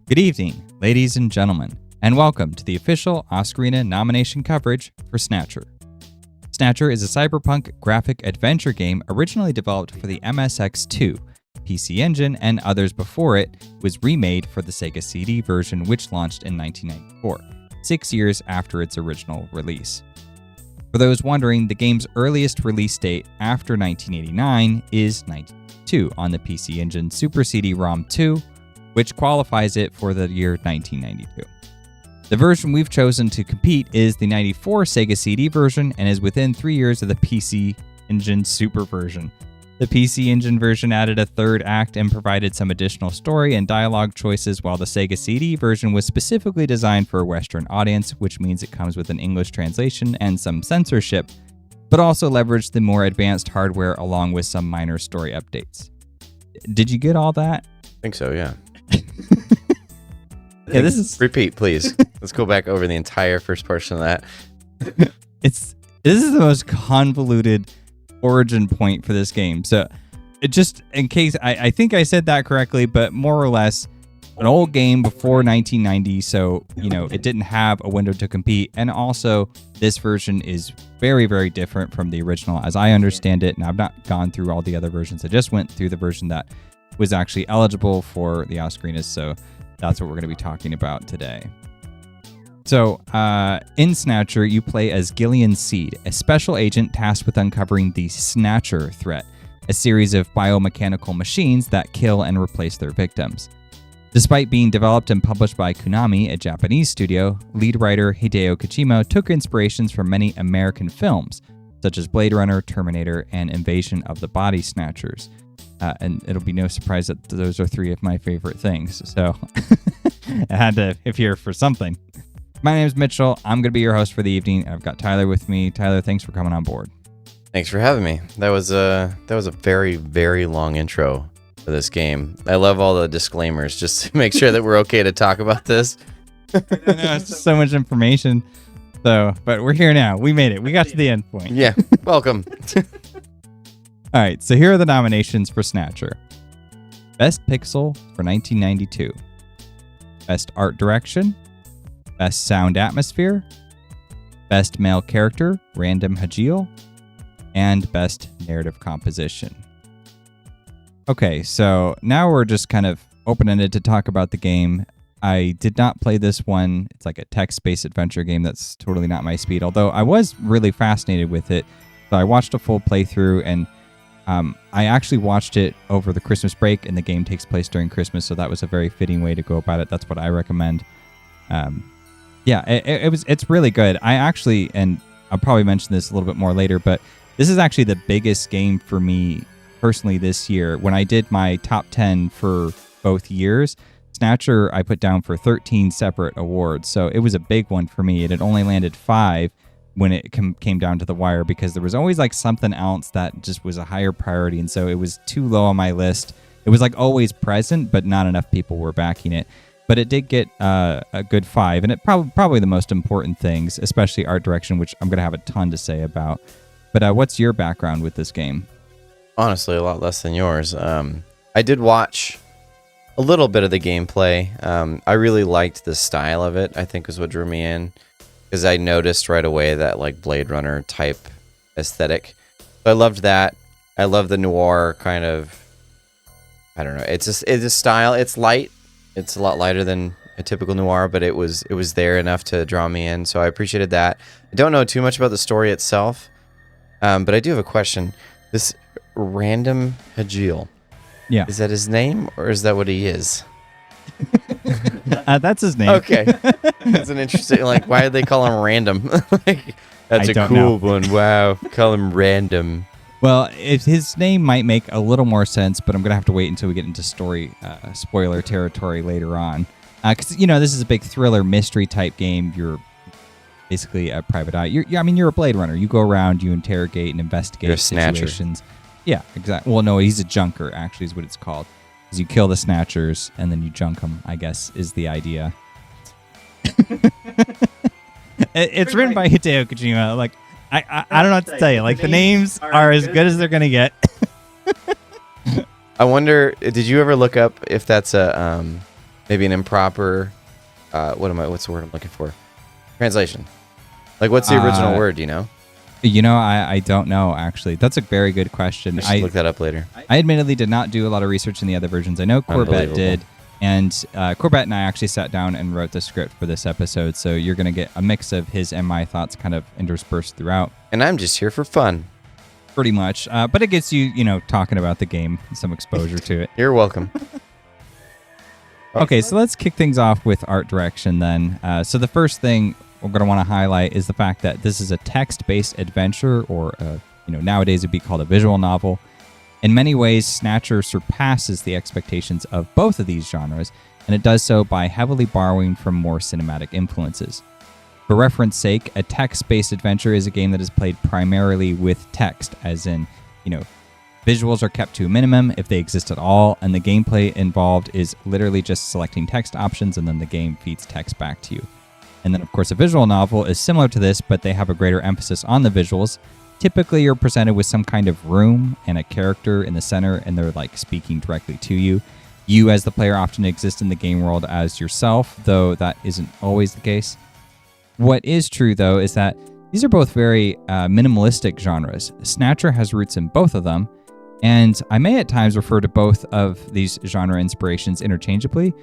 Good evening, ladies and gentlemen, and welcome to the official Oscarina nomination coverage for Snatcher. Snatcher is a cyberpunk graphic adventure game originally developed for the MSX2, PC Engine, and others before it. Was remade for the Sega CD version, which launched in 1994, 6 years after its original release. For those wondering, the game's earliest release date after 1989 is 1992 on the PC Engine Super CD-ROM 2, which qualifies it for the year 1992. The version we've chosen to compete is the 94 Sega CD version and is within 3 years of the PC Engine Super version. The PC Engine version added a third act and provided some additional story and dialogue choices, while the Sega CD version was specifically designed for a Western audience, which means it comes with an English translation and some censorship, but also leveraged the more advanced hardware along with some minor story updates. Did you get all that? I think so, yeah. Yeah, this is... Repeat, please. Let's go back over the entire first portion of that. This is the most convoluted origin point for this game. So, it just in case I think I said that correctly, but more or less, an old game before 1990. So it didn't have a window to compete, and also this version is very, very different from the original, as I understand it. And I've not gone through all the other versions. I just went through the version that was actually eligible for the Oscarinas. So that's what we're going to be talking about today. So, in Snatcher, you play as Gillian Seed, a special agent tasked with uncovering the Snatcher threat, a series of biomechanical machines that kill and replace their victims. Despite being developed and published by Konami, a Japanese studio, lead writer Hideo Kojima took inspirations from many American films, such as Bladerunner, Terminator, and Invasion of the Body Snatchers. And it'll be no surprise that those are three of my favorite things. So I had to appear for something. My name is Mitchell. I'm going to be your host for the evening. I've got Tyler with me. Tyler, thanks for coming on board. Thanks for having me. That was a very, very long intro for this game. I love all the disclaimers just to make sure that we're okay to talk about this. I know, it's just so much information. So, but we're here now. We made it. We got to the end point. Yeah. Welcome. All right, so here are the nominations for Snatcher. Best Pixel for 1992. Best Art Direction. Best Sound Atmosphere. Best Male Character, Random Hajil. And Best Narrative Composition. Okay, so now we're just kind of open-ended to talk about the game. I did not play this one. It's like a text-based adventure game that's totally not my speed, although I was really fascinated with it. So I watched a full playthrough, and I actually watched it over the Christmas break, and the game takes place during Christmas, so that was a very fitting way to go about it. That's what I recommend. It's really good. I actually, and I'll probably mention this a little bit more later, but this is actually the biggest game for me personally this year. When I did my top 10 for both years, Snatcher I put down for 13 separate awards, so it was a big one for me. It had only landed 5 when it came down to the wire, because there was always like something else that just was a higher priority, and so it was too low on my list. It was like always present, but not enough people were backing it. But it did get a good 5, and it probably the most important things, especially art direction, which I'm going to have a ton to say about. But what's your background with this game? Honestly, a lot less than yours. I did watch a little bit of the gameplay. I really liked the style of it, I think is what drew me in, because I noticed right away that like Blade Runner type aesthetic. So I loved that. I love the noir kind of, I don't know. It's a style. It's light. It's a lot lighter than a typical noir, but it was there enough to draw me in. So I appreciated that. I don't know too much about the story itself, but I do have a question. This Random Hajil. Yeah. Is that his name, or is that what he is? That's his name. Okay. That's an interesting, like, why did they call him Random? Like, that's a cool one. Wow. Call him Random. Well, his name might make a little more sense, but I'm going to have to wait until we get into story spoiler territory later on. Because, this is a big thriller mystery type game. You're basically a private eye. You're a Blade Runner. You go around, you interrogate and investigate situations. Yeah, exactly. Well, no, he's a junker, actually, is what it's called. Is you kill the Snatchers and then you junk them, I guess, is the idea. It's written by Hideo Kojima. Like, I don't know what to tell you. Like, the names are as good as they're going to get. I wonder, did you ever look up if that's a maybe an improper, what's the word I'm looking for? Translation. Like, what's the original word, do you know? I don't know, actually. That's a very good question. I should look that up later. I admittedly did not do a lot of research in the other versions. I know Corbett did. And Corbett and I actually sat down and wrote the script for this episode. So you're going to get a mix of his and my thoughts kind of interspersed throughout. And I'm just here for fun. Pretty much. But it gets you, talking about the game, some exposure to it. You're welcome. Okay, so let's kick things off with art direction then. So the first thing we're going to want to highlight is the fact that this is a text-based adventure, or nowadays it'd be called a visual novel. In many ways, Snatcher surpasses the expectations of both of these genres, and it does so by heavily borrowing from more cinematic influences. For reference sake, a text-based adventure is a game that is played primarily with text, as in, visuals are kept to a minimum if they exist at all, and the gameplay involved is literally just selecting text options, and then the game feeds text back to you. And then, of course, a visual novel is similar to this, but they have a greater emphasis on the visuals. Typically, you're presented with some kind of room and a character in the center, and they're speaking directly to you. You, as the player, often exist in the game world as yourself, though that isn't always the case. What is true, though, is that these are both very minimalistic genres. Snatcher has roots in both of them, and I may at times refer to both of these genre inspirations interchangeably,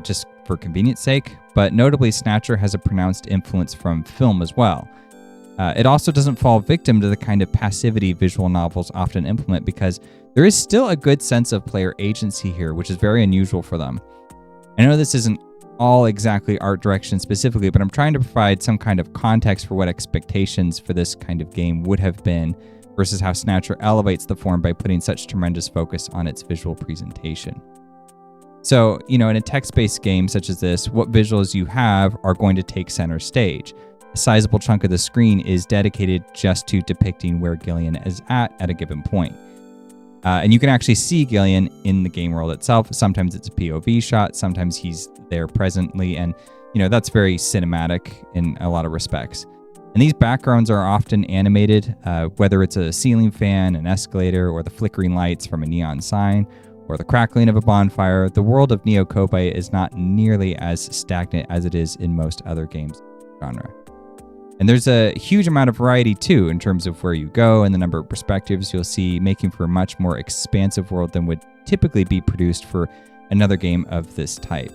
just for convenience sake, but notably Snatcher has a pronounced influence from film as well. It also doesn't fall victim to the kind of passivity visual novels often implement, because there is still a good sense of player agency here, which is very unusual for them. I know this isn't all exactly art direction specifically, but I'm trying to provide some kind of context for what expectations for this kind of game would have been versus how Snatcher elevates the form by putting such tremendous focus on its visual presentation. So, in a text-based game such as this, what visuals you have are going to take center stage. A sizable chunk of the screen is dedicated just to depicting where Gillian is at a given point. And you can actually see Gillian in the game world itself. Sometimes it's a POV shot, sometimes he's there presently, and that's very cinematic in a lot of respects. And these backgrounds are often animated, whether it's a ceiling fan, an escalator, or the flickering lights from a neon sign, or the crackling of a bonfire. The world of Neo Kobe is not nearly as stagnant as it is in most other games genre. And there's a huge amount of variety too in terms of where you go and the number of perspectives you'll see, making for a much more expansive world than would typically be produced for another game of this type.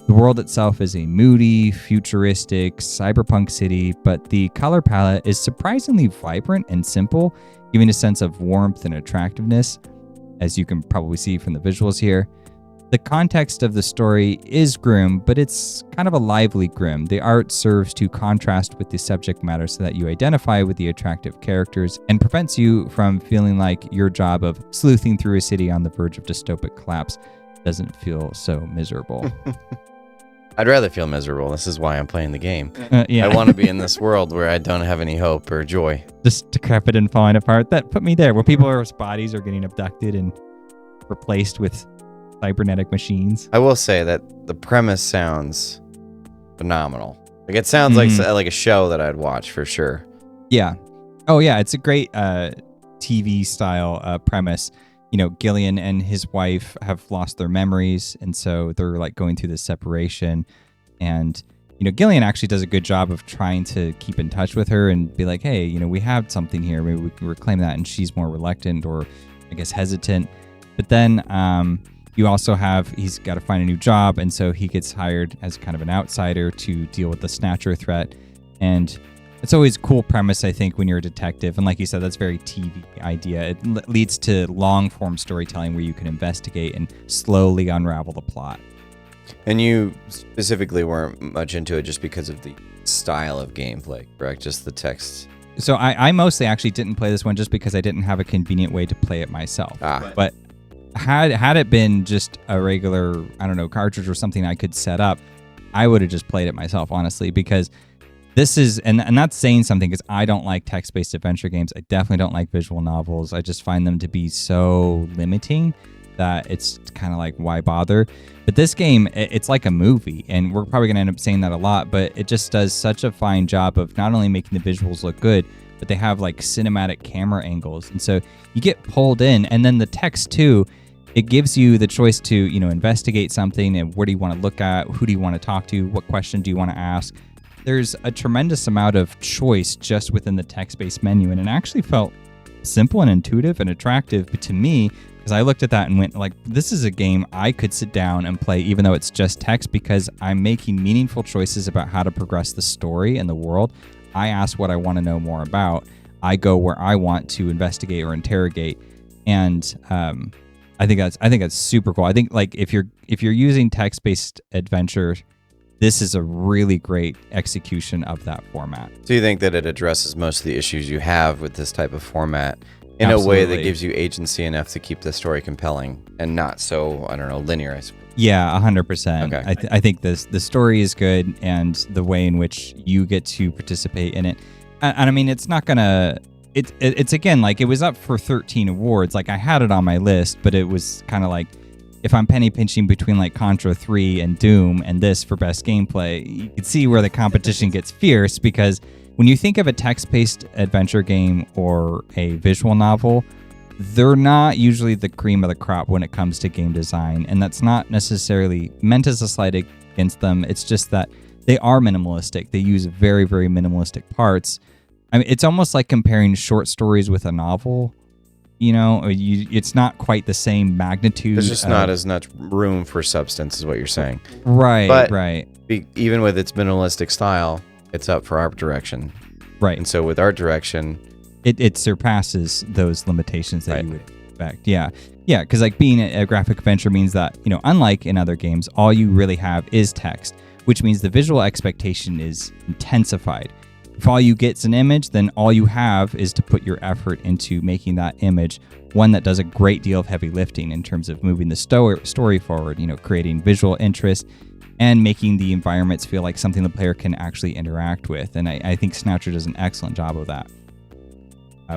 The world itself is a moody, futuristic, cyberpunk city, but the color palette is surprisingly vibrant and simple, giving a sense of warmth and attractiveness, as you can probably see from the visuals here. The context of the story is grim, but it's kind of a lively grim. The art serves to contrast with the subject matter so that you identify with the attractive characters and prevents you from feeling like your job of sleuthing through a city on the verge of dystopic collapse doesn't feel so miserable. I'd rather feel miserable. This is why I'm playing the game. Yeah. I want to be in this world where I don't have any hope or joy. Just decrepit and falling apart. That put me there, where people's bodies are getting abducted and replaced with cybernetic machines. I will say that the premise sounds phenomenal. Like, it sounds like a show that I'd watch for sure. Yeah. Oh yeah, it's a great TV style premise. Gillian and his wife have lost their memories, and so they're going through this separation. And Gillian actually does a good job of trying to keep in touch with her and be like, hey, we have something here, maybe we can reclaim that. And she's more reluctant, or I guess hesitant. But then you also have, he's got to find a new job, and so he gets hired as kind of an outsider to deal with the Snatcher threat. And it's always a cool premise, I think, when you're a detective. And like you said, that's very TV idea. It leads to long-form storytelling where you can investigate and slowly unravel the plot. And you specifically weren't much into it just because of the style of gameplay, correct? Just the text. So I mostly actually didn't play this one just because I didn't have a convenient way to play it myself. But had it been just a regular, cartridge or something I could set up, I would have just played it myself, honestly, because this is, and that's saying something, because I don't like text-based adventure games. I definitely don't like visual novels. I just find them to be so limiting that it's kind of like, why bother? But this game, it's like a movie, and we're probably going to end up saying that a lot, but it just does such a fine job of not only making the visuals look good, but they have cinematic camera angles. And so you get pulled in, and then the text too, it gives you the choice to, investigate something and what do you want to look at, who do you want to talk to, what question do you want to ask. There's a tremendous amount of choice just within the text-based menu, and it actually felt simple and intuitive and attractive to me, because I looked at that and went like, this is a game I could sit down and play even though it's just text, because I'm making meaningful choices about how to progress the story and the world. I ask what I want to know more about. I go where I want to investigate or interrogate, and I think that's super cool. I think like if you're using text-based adventure, this is a really great execution of that format. So you think that it addresses most of the issues you have with this type of format in Absolutely. a way that gives you agency enough to keep the story compelling and not so, I don't know, linear, I suppose. Yeah, 100%. Okay. I think the story is good, and the way in which you get to participate in it. And I mean, it's not gonna. It's again, like, it was up for 13 awards. Like, I had it on my list, but it was kind of like, if I'm penny pinching between like Contra 3 and Doom and this for best gameplay, you can see where the competition gets fierce, because when you think of a text-based adventure game or a visual novel, they're not usually the cream of the crop when it comes to game design. And that's not necessarily meant as a slight against them. It's just that they are minimalistic. They use very, very minimalistic parts. I mean, it's almost like comparing short stories with a novel. It's not quite the same magnitude. There's just not as much room for substance, is what you're saying. Right, but right. Even with its minimalistic style, it's up for art direction. Right. And so with art direction, it surpasses those limitations that you would expect. Yeah. Yeah, because like being a graphic adventure means that, unlike in other games, all you really have is text, which means the visual expectation is intensified. If all you get is an image, then all you have is to put your effort into making that image one that does a great deal of heavy lifting in terms of moving the story forward, creating visual interest and making the environments feel like something the player can actually interact with. And I think Snatcher does an excellent job of that.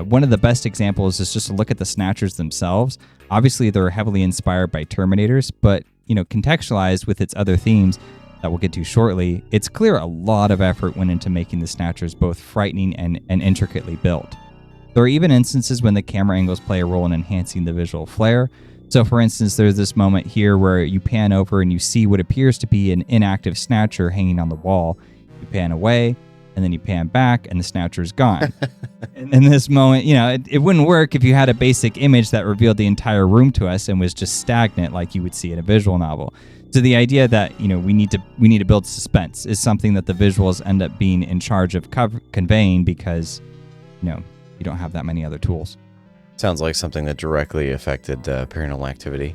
One of the best examples is just to look at the Snatchers themselves. Obviously, they're heavily inspired by Terminators, but contextualized with its other themes that we'll get to shortly, it's clear a lot of effort went into making the Snatchers both frightening and intricately built. There are even instances when the camera angles play a role in enhancing the visual flair. So for instance, there's this moment here where you pan over and you see what appears to be an inactive Snatcher hanging on the wall. You pan away, and then you pan back, and the Snatcher's gone. In this moment, it wouldn't work if you had a basic image that revealed the entire room to us and was just stagnant like you would see in a visual novel. So the idea that we need to build suspense is something that the visuals end up being in charge of conveying, because you don't have that many other tools. Sounds like something that directly affected Paranormal Activity.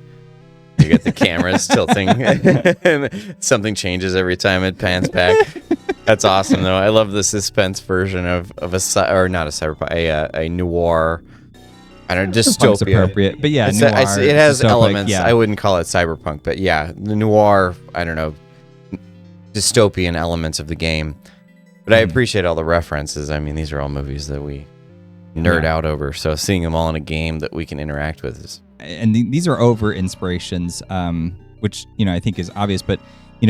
You get the cameras tilting, and something changes every time it pans back. That's awesome, though. I love the suspense version of not a cyberpunk, a noir. I don't know, dystopia. Appropriate, but yeah, noir, it has elements. Yeah. I wouldn't call it cyberpunk, but yeah, the noir, I don't know, dystopian elements of the game. But I appreciate all the references. I mean, these are all movies that we nerd out over. So seeing them all in a game that we can interact with is... And these are over inspirations, which, I think is obvious. But,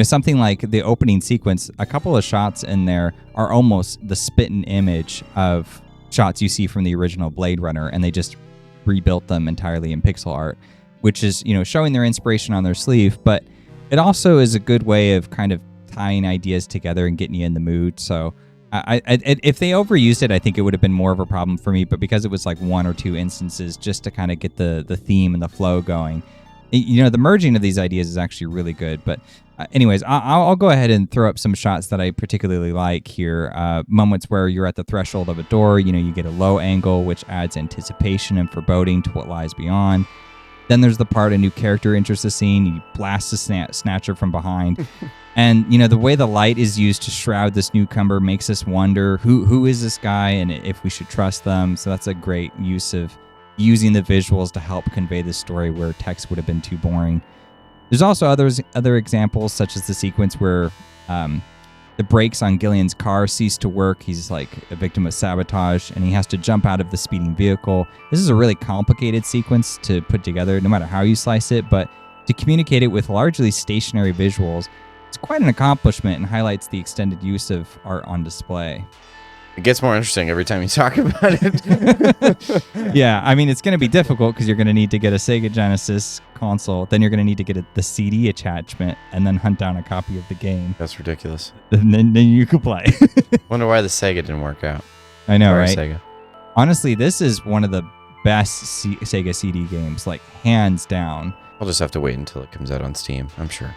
something like the opening sequence, a couple of shots in there are almost the spit-in image of shots you see from the original Blade Runner, and they just rebuilt them entirely in pixel art, which is, showing their inspiration on their sleeve. But it also is a good way of kind of tying ideas together and getting you in the mood. So if they overused it, I think it would have been more of a problem for me. But because it was like one or two instances just to kind of get the theme and the flow going, the merging of these ideas is actually really good. But anyways, I'll go ahead and throw up some shots that I particularly like here. Moments where you're at the threshold of a door, you get a low angle, which adds anticipation and foreboding to what lies beyond. Then there's the part a new character enters the scene. You blast the Snatcher from behind. And, the way the light is used to shroud this newcomer makes us wonder who is this guy and if we should trust them. So that's a great use of using the visuals to help convey the story where text would have been too boring. There's also other examples, such as the sequence where the brakes on Gillian's car cease to work. He's like a victim of sabotage, and he has to jump out of the speeding vehicle. This is a really complicated sequence to put together, no matter how you slice it, but to communicate it with largely stationary visuals, it's quite an accomplishment and highlights the extended use of art on display. It gets more interesting every time you talk about it. Yeah, I mean, it's going to be difficult because you're going to need to get a Sega Genesis console. Then you're going to need to get the CD attachment and then hunt down a copy of the game. That's ridiculous. And then you can play. Wonder why the Sega didn't work out. I know, Sorry, right? Sega. Honestly, this is one of the best Sega CD games, like hands down. I'll just have to wait until it comes out on Steam, I'm sure.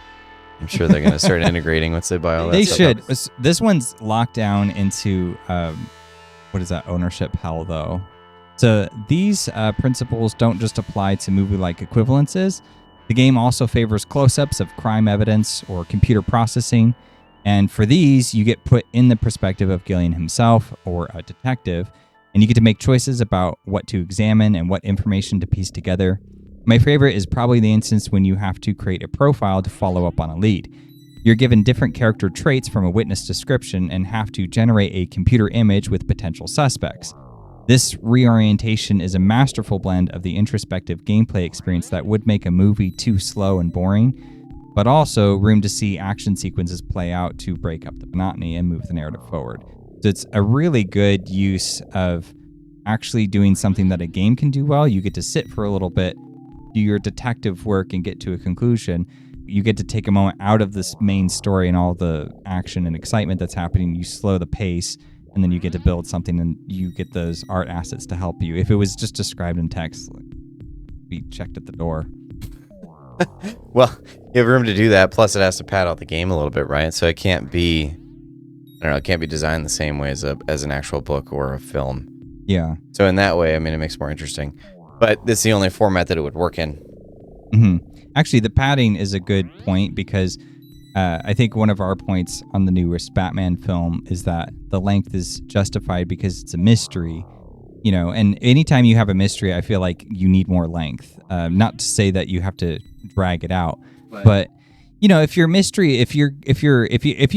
I'm sure they're going to start integrating once they buy all that They stuff should. up. This one's locked down into, what is that, ownership hell, though. So these principles don't just apply to movie-like equivalences. The game also favors close-ups of crime evidence or computer processing. And for these, you get put in the perspective of Gillian himself or a detective, and you get to make choices about what to examine and what information to piece together. My favorite is probably the instance when you have to create a profile to follow up on a lead. You're given different character traits from a witness description and have to generate a computer image with potential suspects. This reorientation is a masterful blend of the introspective gameplay experience that would make a movie too slow and boring, but also room to see action sequences play out to break up the monotony and move the narrative forward. So it's a really good use of actually doing something that a game can do well. You get to sit for a little bit, do your detective work, and get to a conclusion. You get to take a moment out of this main story and all the action and excitement that's happening. You slow the pace, and then you get to build something, and you get those art assets to help you. If it was just described in text, like, be checked at the door. Well, you have room to do that. Plus, it has to pad out the game a little bit, right? So it can't be, I don't know, it can't be designed the same way as an actual book or a film. Yeah. So in that way, I mean, it makes it more interesting. But it's the only format that it would work in. Mm-hmm. Actually, the padding is a good point because I think one of our points on the newest Batman film is that the length is justified because it's a mystery, you know, and anytime you have a mystery, I feel like you need more length. Not to say that you have to drag it out, but you know, if you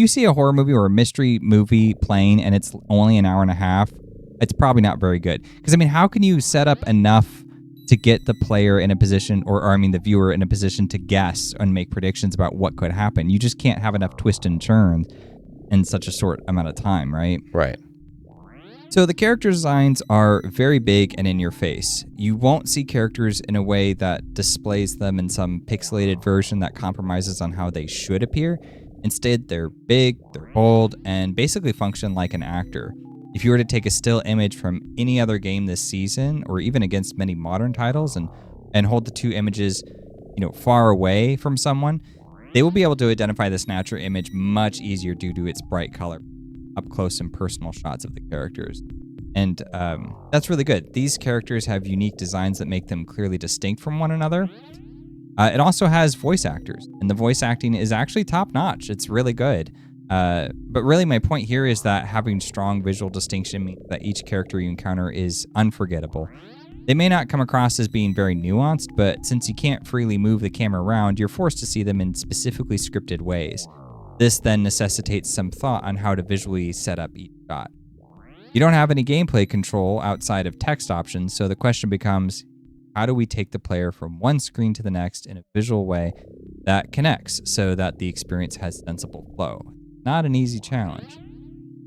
see a horror movie or a mystery movie playing and it's only an hour and a half, it's probably not very good. Because I mean, how can you set up enough to get the player in a position, or I mean the viewer in a position to guess and make predictions about what could happen? You just can't have enough twist and turns in such a short amount of time, right? Right. So the character designs are very big and in your face. You won't see characters in a way that displays them in some pixelated version that compromises on how they should appear. Instead, they're big, they're bold, and basically function like an actor. If you were to take a still image from any other game this season, or even against many modern titles, and hold the two images, you know, far away from someone, they will be able to identify the Snatcher image much easier due to its bright color, up close and personal shots of the characters. And that's really good. These characters have unique designs that make them clearly distinct from one another. It also has voice actors, and the voice acting is actually top-notch. It's really good. But really my point here is that having strong visual distinction means that each character you encounter is unforgettable. They may not come across as being very nuanced, but since you can't freely move the camera around, you're forced to see them in specifically scripted ways. This then necessitates some thought on how to visually set up each shot. You don't have any gameplay control outside of text options, so the question becomes, how do we take the player from one screen to the next in a visual way that connects so that the experience has sensible flow? Not an easy challenge,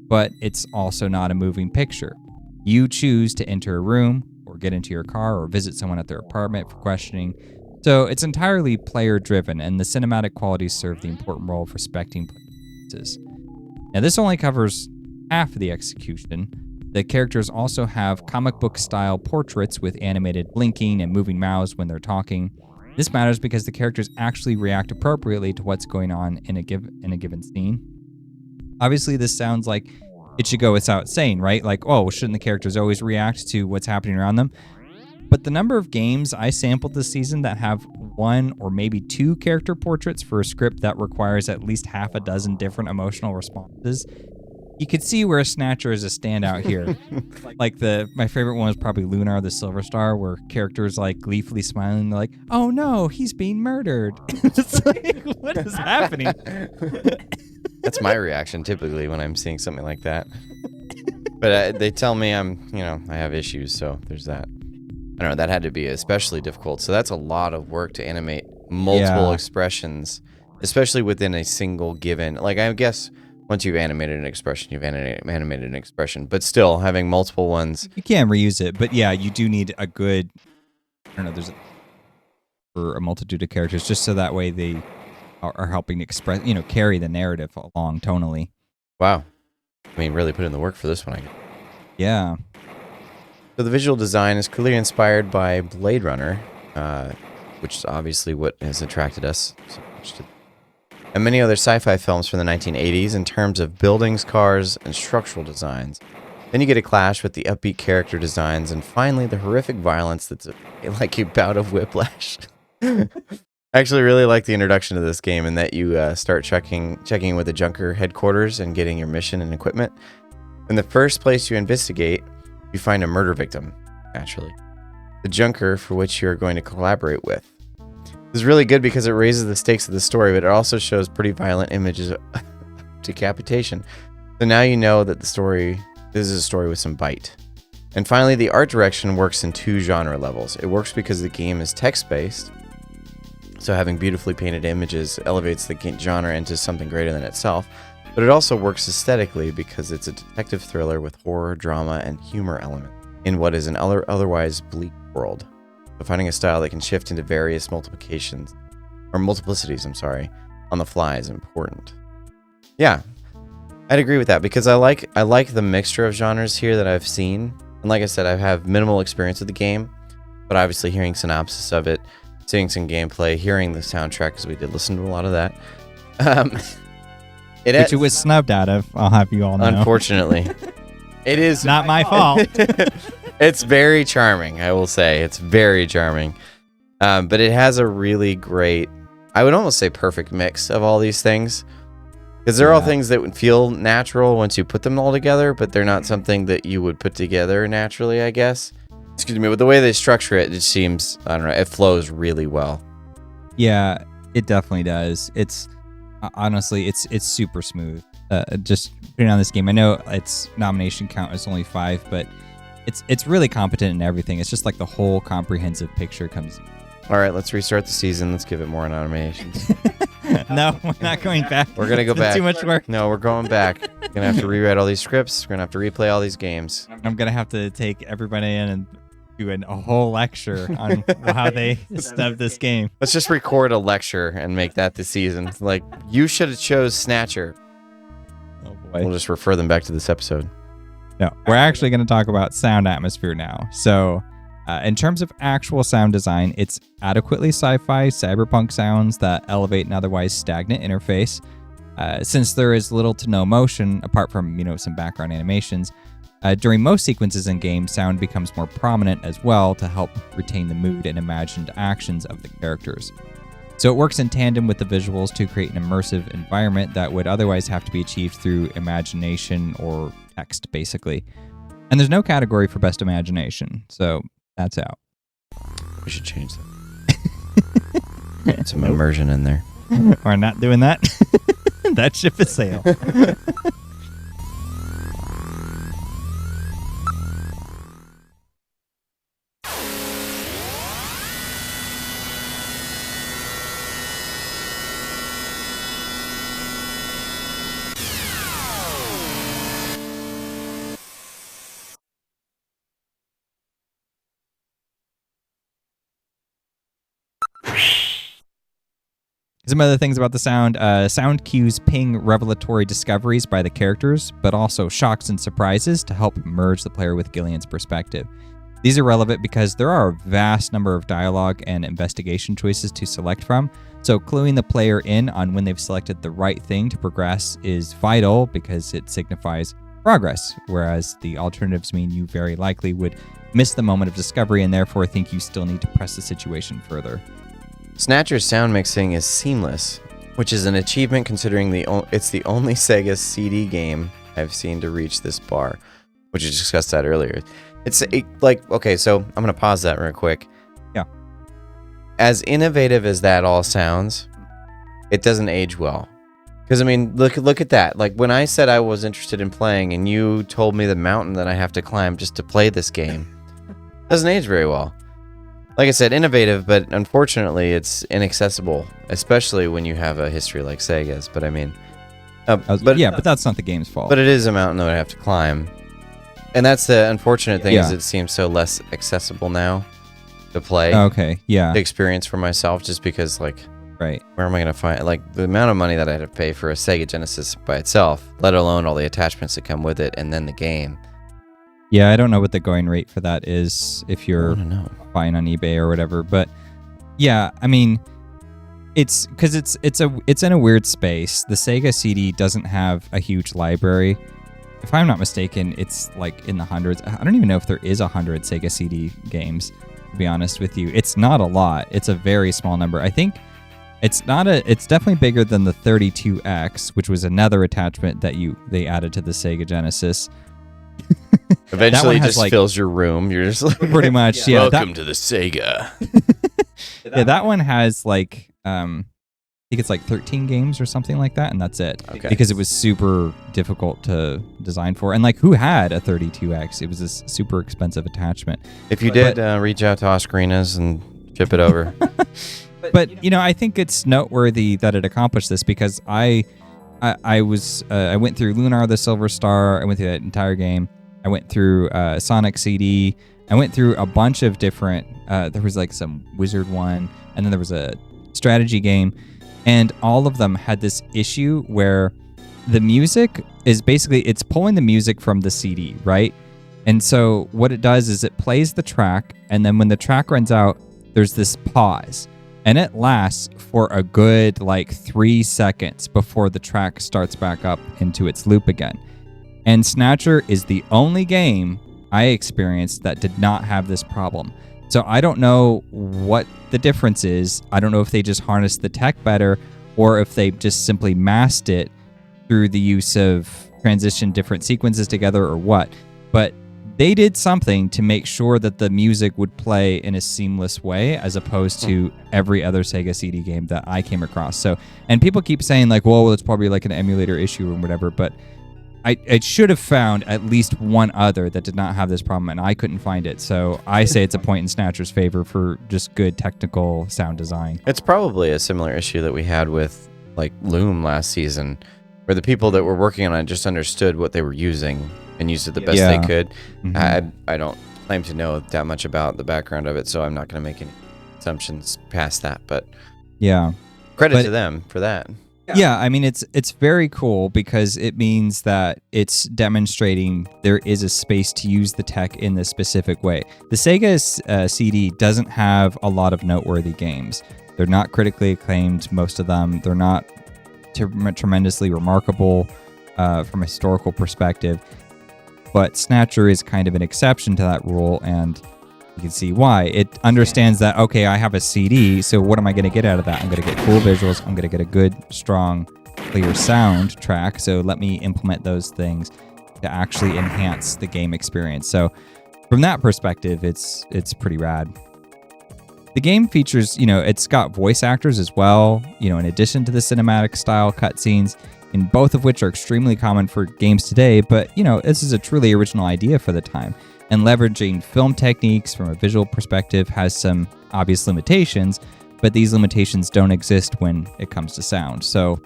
but it's also not a moving picture. You choose to enter a room or get into your car or visit someone at their apartment for questioning. So it's entirely player driven, and the cinematic qualities serve the important role of respecting players. Now this only covers half of the execution. The characters also have comic book style portraits with animated blinking and moving mouths when they're talking. This matters because the characters actually react appropriately to what's going on in a given scene. Obviously, this sounds like it should go without saying, right? Like, oh, shouldn't the characters always react to what's happening around them? But the number of games I sampled this season that have one or maybe two character portraits for a script that requires at least half a dozen different emotional responses, you could see where Snatcher is a standout here. Like my favorite one was probably Lunar the Silver Star, where characters like gleefully smiling, they're like, "Oh no, he's being murdered." It's like, what is happening? That's my reaction typically when I'm seeing something like that. But they tell me I have issues, so there's that. I don't know, that had to be especially difficult. So that's a lot of work to animate multiple expressions, especially within a single given. Like, I guess Once you've animated an expression, you've animated an expression. But still, having multiple ones. You can reuse it, but yeah, you do need a good, I don't know, for a multitude of characters, just so that way they are helping express, carry the narrative along tonally. Wow. I mean, really put in the work for this one, I guess. Yeah. So the visual design is clearly inspired by Bladerunner, which is obviously what has attracted us so much to, and many other sci-fi films from the 1980s in terms of buildings, cars, and structural designs. Then you get a clash with the upbeat character designs, and finally the horrific violence that's like a bout of whiplash. I actually really like the introduction to this game, in that you start checking with the Junker headquarters and getting your mission and equipment. In the first place you investigate, you find a murder victim, naturally. The Junker for which you are going to collaborate with. This is really good because it raises the stakes of the story, but it also shows pretty violent images of decapitation. So now you know that this is a story with some bite. And finally, the art direction works in 2 genre levels. It works because the game is text-based, so having beautifully painted images elevates the genre into something greater than itself, but it also works aesthetically because it's a detective thriller with horror, drama, and humor elements in what is an otherwise bleak world. So finding a style that can shift into various multiplicities, on the fly is important. Yeah, I'd agree with that because I like the mixture of genres here that I've seen. And like I said, I have minimal experience with the game, but obviously hearing synopsis of it, seeing some gameplay, hearing the soundtrack, because we did listen to a lot of that. Which it was snubbed out of, I'll have you all know. Unfortunately. It is not my fault. It's very charming, I will say. It's very charming. But it has a really great, I would almost say perfect mix of all these things. Because they're all things that would feel natural once you put them all together, but they're not something that you would put together naturally, I guess. Excuse me, but the way they structure it, it seems, I don't know, it flows really well. Yeah, it definitely does. It's, honestly, it's super smooth. Just putting on this game. I know its nomination count is only 5, but it's really competent in everything. It's just like the whole comprehensive picture comes. All right, let's restart the season. Let's give it more nominations. No, we're not going back. We're going to go back. Too much work. No, we're going back. We're going to have to rewrite all these scripts. We're going to have to replay all these games. I'm going to have to take everybody in and do a whole lecture on how they snubbed this game. Let's just record a lecture and make that the season. Like, you should have chose Snatcher. Oh, boy. We'll just refer them back to this episode. No, we're actually going to talk about sound atmosphere now. So, in terms of actual sound design, it's adequately sci-fi cyberpunk sounds that elevate an otherwise stagnant interface. Since there is little to no motion, apart from some background animations, during most sequences in game, sound becomes more prominent as well to help retain the mood and imagined actions of the characters. So it works in tandem with the visuals to create an immersive environment that would otherwise have to be achieved through imagination or text, basically. And there's no category for best imagination, so that's out. We should change that. Get some immersion in there. We're not doing that. That ship has sailed. Some other things about the sound. Sound cues ping revelatory discoveries by the characters, but also shocks and surprises to help merge the player with Gillian's perspective. These are relevant because there are a vast number of dialogue and investigation choices to select from, so cluing the player in on when they've selected the right thing to progress is vital because it signifies progress, whereas the alternatives mean you very likely would miss the moment of discovery and therefore think you still need to press the situation further. Snatcher's sound mixing is seamless, which is an achievement considering it's the only Sega CD game I've seen to reach this bar, which I discussed that earlier. Okay, so I'm going to pause that real quick. Yeah. As innovative as that all sounds, it doesn't age well. Because, I mean, look at that. Like, when I said I was interested in playing and you told me the mountain that I have to climb just to play this game, it doesn't age very well. Like I said, innovative, but unfortunately it's inaccessible, especially when you have a history like Sega's. But I mean, But that's not the game's fault. But it is a mountain that I have to climb. And that's the unfortunate thing is it seems so less accessible now to play. Okay, yeah. The experience for myself, just because, like, right. Where am I going to find, like, the amount of money that I had to pay for a Sega Genesis by itself, let alone all the attachments that come with it, and then the game. Yeah, I don't know what the going rate for that is if you're buying on eBay or whatever, but yeah, I mean, it's because it's in a weird space. The Sega CD doesn't have a huge library. If I'm not mistaken, it's like in the hundreds. I don't even know if there is 100 Sega CD games, to be honest with you. It's not a lot. It's a very small number. I think it's definitely bigger than the 32X, which was another attachment that they added to the Sega Genesis. Eventually, it just fills your room. You're just like, pretty much, yeah. Welcome to the Sega. Yeah, that one has like, I think it's like 13 games or something like that, and that's it. Okay. Because it was super difficult to design for. And like, who had a 32X? It was this super expensive attachment. If you did, reach out to Oscarinas and ship it over. But, you know, I think it's noteworthy that it accomplished this because I went through Lunar the Silver Star. I went through that entire game. I went through Sonic CD. I went through a bunch of different, there was like some Wizard one, and then there was a strategy game. And all of them had this issue where the music is basically, it's pulling the music from the CD, right? And so what it does is it plays the track, and then when the track runs out, there's this pause. And it lasts for a good like 3 seconds before the track starts back up into its loop again. And Snatcher is the only game I experienced that did not have this problem. So I don't know what the difference is. I don't know if they just harnessed the tech better or if they just simply masked it through the use of transition different sequences together or what. But they did something to make sure that the music would play in a seamless way as opposed to every other Sega CD game that I came across. So, and people keep saying like, well, it's probably like an emulator issue or whatever, but I should have found at least one other that did not have this problem, and I couldn't find it. So I say it's a point in Snatcher's favor for just good technical sound design. It's probably a similar issue that we had with like Loom last season, where the people that were working on it just understood what they were using and used it the best they could. Mm-hmm. I don't claim to know that much about the background of it, so I'm not going to make any assumptions past that. But yeah, credit to them for that. Yeah, I mean, it's very cool because it means that it's demonstrating there is a space to use the tech in this specific way. The Sega CD doesn't have a lot of noteworthy games. They're not critically acclaimed, most of them. They're not tremendously remarkable from a historical perspective. But Snatcher is kind of an exception to that rule, and you can see why. It understands that, okay, I have a CD, so what am I going to get out of that? I'm going to get cool visuals. I'm going to get a good, strong, clear sound track. So let me implement those things to actually enhance the game experience. So from that perspective, it's pretty rad. The game features, it's got voice actors as well, in addition to the cinematic style cutscenes, in both of which are extremely common for games today. But, this is a truly original idea for the time. And leveraging film techniques from a visual perspective has some obvious limitations, but these limitations don't exist when it comes to sound. So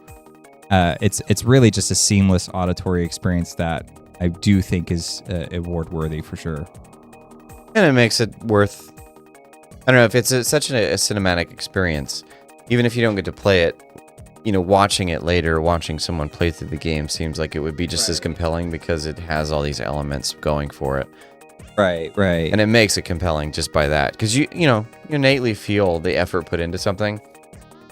it's really just a seamless auditory experience that I do think is award-worthy for sure. And it makes it worth... I don't know, if it's such a cinematic experience, even if you don't get to play it, watching it later, watching someone play through the game seems like it would be just as compelling because it has all these elements going for it. Right. And it makes it compelling just by that. Because you innately feel the effort put into something.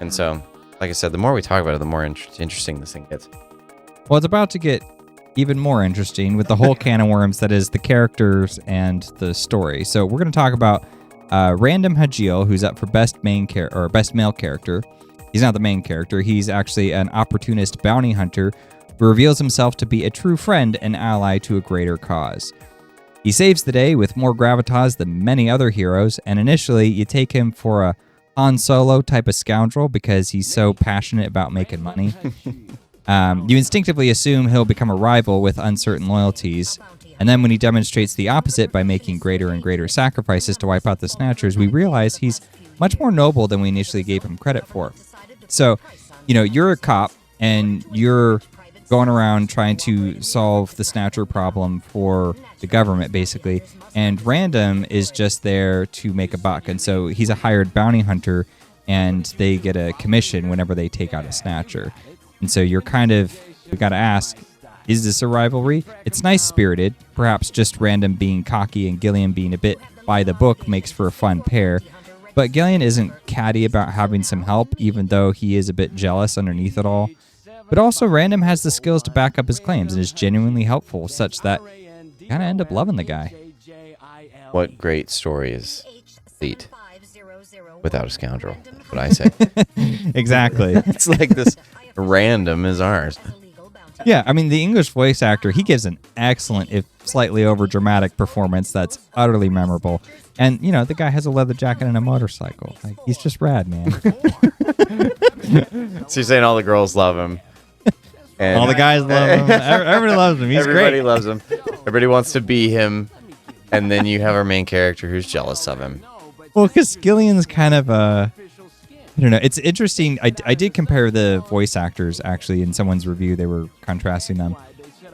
And so, like I said, the more we talk about it, the more interesting this thing gets. Well, it's about to get even more interesting with the whole can of worms that is the characters and the story. So we're going to talk about Random Hajil, who's up for best male character. He's not the main character. He's actually an opportunist bounty hunter who reveals himself to be a true friend and ally to a greater cause. He saves the day with more gravitas than many other heroes, and initially you take him for a Han Solo type of scoundrel because he's so passionate about making money. You instinctively assume he'll become a rival with uncertain loyalties, and then when he demonstrates the opposite by making greater and greater sacrifices to wipe out the Snatchers, we realize he's much more noble than we initially gave him credit for. So, you're a cop, and you're going around trying to solve the Snatcher problem for the government, basically. And Random is just there to make a buck. And so he's a hired bounty hunter, and they get a commission whenever they take out a Snatcher. And so we got to ask, is this a rivalry? It's nice-spirited. Perhaps just Random being cocky and Gillian being a bit by the book makes for a fun pair. But Gillian isn't catty about having some help, even though he is a bit jealous underneath it all. But also, Random has the skills to back up his claims and is genuinely helpful, such that you kind of end up loving the guy. What great story is Elite without a scoundrel? That's what I say. Exactly. It's like this Random is ours. Yeah, I mean, the English voice actor, he gives an excellent, if slightly over-dramatic performance that's utterly memorable. And, the guy has a leather jacket and a motorcycle. Like, he's just rad, man. So you're saying all the girls love him. And all the guys love him. Everybody loves him. He's everybody great. loves him. Everybody wants to be him. And then you have our main character who's jealous of him. Well, because Gillian's kind of I don't know. It's interesting. I did compare the voice actors, actually, in someone's review. They were contrasting them.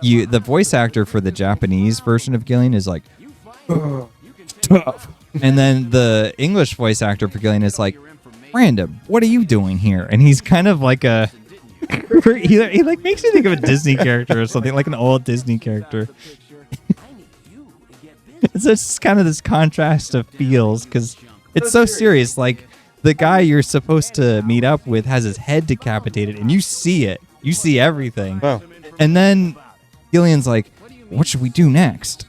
The voice actor for the Japanese version of Gillian is like, tough. And then the English voice actor for Gillian is like, Random, what are you doing here? And he's kind of like he like makes you think of a Disney character or something, like an old Disney character. So it's just kind of this contrast of feels, because it's so serious. Like, the guy you're supposed to meet up with has his head decapitated, and you see it. You see everything. Oh. And then Gillian's like, what should we do next?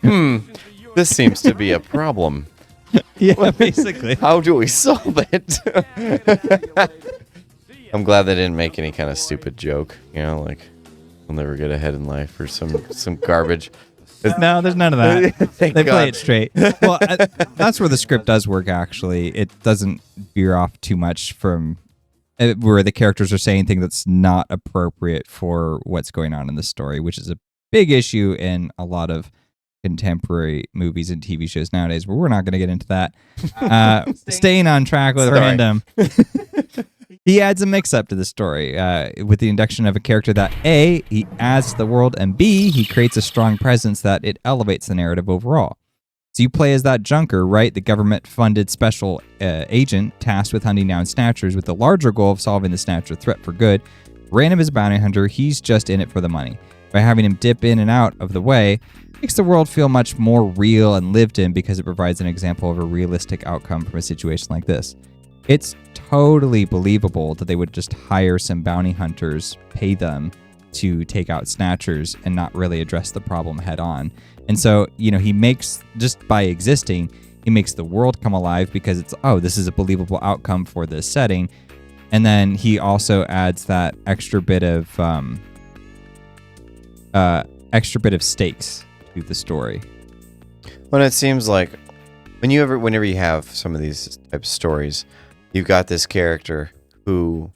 This seems to be a problem. Yeah, basically. How do we solve it? I'm glad they didn't make any kind of stupid joke. Like, we'll never get ahead in life or some garbage. No, there's none of that. Thank They God. play it straight. Well, that's where the script does work, actually. It doesn't veer off too much from where the characters are saying things that's not appropriate for what's going on in the story, which is a big issue in a lot of contemporary movies and TV shows nowadays, but we're not going to get into that. Staying on track with Random. He adds a mix-up to the story with the induction of a character that A, he adds to the world, and B, he creates a strong presence that it elevates the narrative overall. So you play as that junker, right? The government-funded special agent tasked with hunting down Snatchers with the larger goal of solving the Snatcher threat for good. Random is a bounty hunter. He's just in it for the money. By having him dip in and out of the way, it makes the world feel much more real and lived in because it provides an example of a realistic outcome from a situation like this. It's totally believable that they would just hire some bounty hunters, pay them to take out Snatchers and not really address the problem head on. And so, he makes, just by existing, he makes the world come alive because it's, this is a believable outcome for this setting. And then he also adds that extra bit of stakes to the story. Well, it seems like whenever you have some of these types of stories, you've got this character who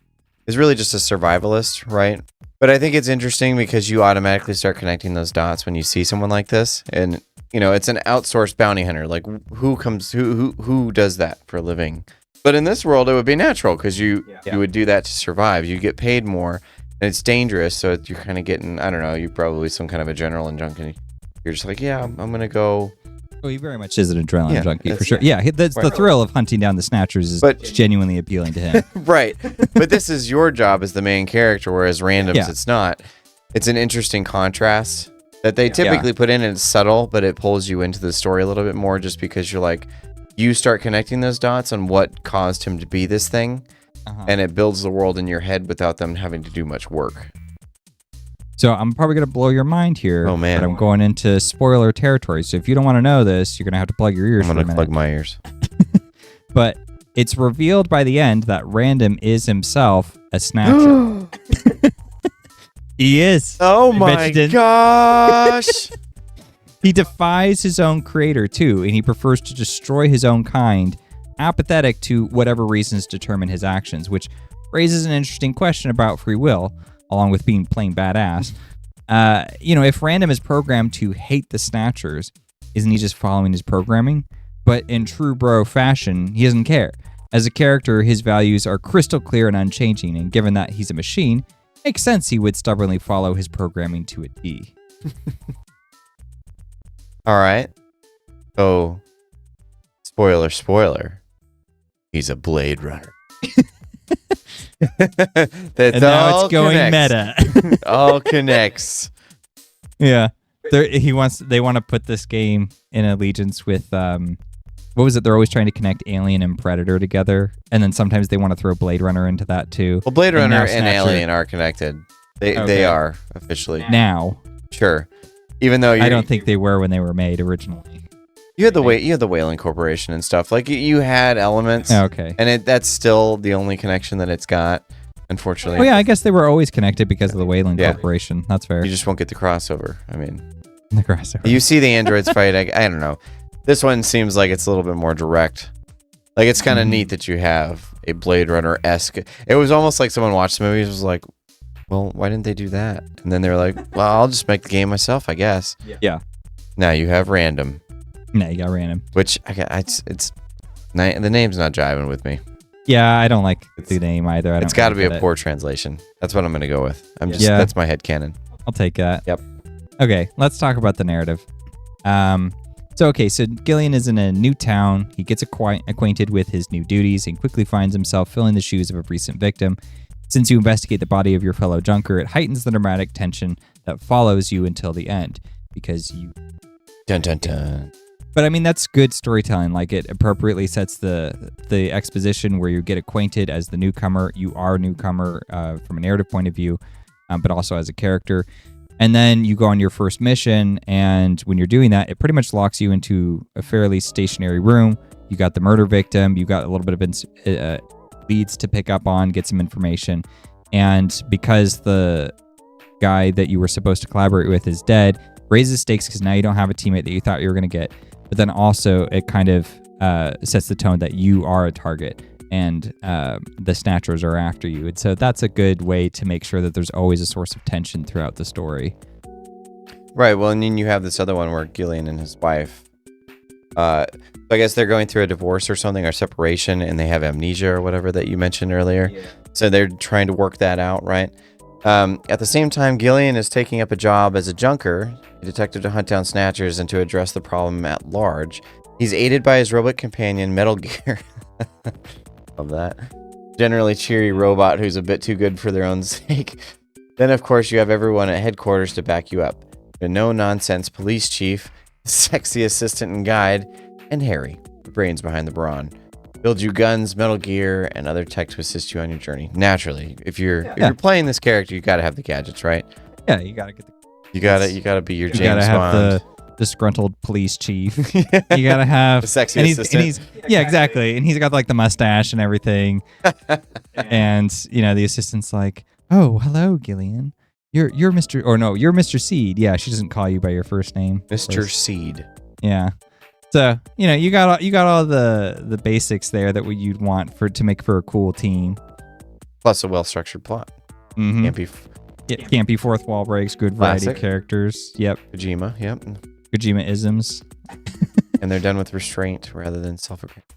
is really just a survivalist, right? But I think it's interesting because you automatically start connecting those dots when you see someone like this. And, it's an outsourced bounty hunter. Like, who does that for a living? But in this world, it would be natural because you would do that to survive. You get paid more, and it's dangerous. So you're kind of getting, I don't know, you're probably some kind of adrenaline junkie. You're just like, I'm going to go. Well, he very much is an adrenaline junkie, for sure. Yeah. Yeah, the thrill of hunting down the Snatchers is genuinely appealing to him. Right. But this is your job as the main character, whereas Random's it's not. It's an interesting contrast that they typically put in, and it's subtle, but it pulls you into the story a little bit more just because you're like, you start connecting those dots on what caused him to be this thing, and it builds the world in your head without them having to do much work. So I'm probably going to blow your mind here. Oh, man. But I'm going into spoiler territory. So if you don't want to know this, you're going to have to plug your ears I'm for a going to minute. plug my ears. But it's revealed by the end that Random is himself a Snatcher. He is. Oh, my gosh. He defies his own creator, too, and he prefers to destroy his own kind, apathetic to whatever reasons determine his actions, which raises an interesting question about free will, along with being plain badass. If Random is programmed to hate the Snatchers, isn't he just following his programming? But in true bro fashion, he doesn't care. As a character, his values are crystal clear and unchanging, and given that he's a machine, it makes sense he would stubbornly follow his programming to a T. All right. So, spoiler. He's a Blade Runner. And now it's going meta. All connects. Yeah. They want to put this game in allegiance with what was it? They're always trying to connect Alien and Predator together, and then sometimes they want to throw Blade Runner into that too. Well, Blade Runner and Snatcher. Alien are connected. They are officially Now. Sure. Even though I don't think they were when they were made originally. you had the Whaling Corporation and stuff. Like you had elements. Okay. And that's still the only connection that it's got. Unfortunately. Oh yeah, I guess they were always connected because of the Whaling Corporation. That's fair. You just won't get the crossover. I mean, The crossover. you see the androids fight. I don't know. This one seems like it's a little bit more direct. Like it's kind of neat that you have a Blade Runner-esque. It was almost like someone watched the movies and was like, well, why didn't they do that? And then they were like, well, I'll just make the game myself, I guess. Yeah. Now you have random. No, you got random. Which it's the name's not jiving with me. Yeah, I don't like the name either. It's got to be a poor translation. That's what I'm going to go with. That's my headcanon. I'll take that. Yep. Okay, let's talk about the narrative. So Gillian is in a new town. He gets acquainted with his new duties and quickly finds himself filling the shoes of a recent victim. Since you investigate the body of your fellow junker, it heightens the dramatic tension that follows you until the end because you... Dun, dun, dun. But I mean, that's good storytelling. Like it appropriately sets the exposition where you get acquainted as the newcomer. You are a newcomer from a narrative point of view, but also as a character. And then you go on your first mission, and when you're doing that, it pretty much locks you into a fairly stationary room. You got the murder victim. You got a little bit of leads to pick up on, get some information. And because the guy that you were supposed to collaborate with is dead, raises stakes because now you don't have a teammate that you thought you were going to get. But then also it kind of sets the tone that you are a target and the Snatchers are after you. And so that's a good way to make sure that there's always a source of tension throughout the story. Right. Well, and then you have this other one where Gillian and his wife, I guess they're going through a divorce or something or separation, and they have amnesia or whatever that you mentioned earlier. Yeah. So they're trying to work that out, right? At the same time, Gillian is taking up a job as a junker, a detective to hunt down Snatchers and to address the problem at large. He's aided by his robot companion, Metal Gear. Love that. Generally cheery robot who's a bit too good for their own sake. Then, of course, you have everyone at headquarters to back you up. The no-nonsense police chief, sexy assistant and guide, and Harry, the brains behind the brawn. Build you guns, Metal Gear, and other tech to assist you on your journey. Naturally, if you're playing this character, you gotta have the gadgets, right? Yeah, you gotta get the. You gotta be your James Bond. You gotta have Bond. the disgruntled police chief. You gotta have the sexy assistant. Exactly, and he's got like the mustache and everything. And the assistant's like, "Oh, hello, Gillian. You're Mr. Seed. Yeah, she doesn't call you by your first name. Mr. Seed. Yeah. So, you got all the basics there that you'd want to make for a cool team. Plus a well-structured plot. Mm-hmm. Can't be fourth wall breaks, good variety of characters. Yep. Kojima, yep. Kojima-isms. And they're done with restraint rather than self-aggrandizement.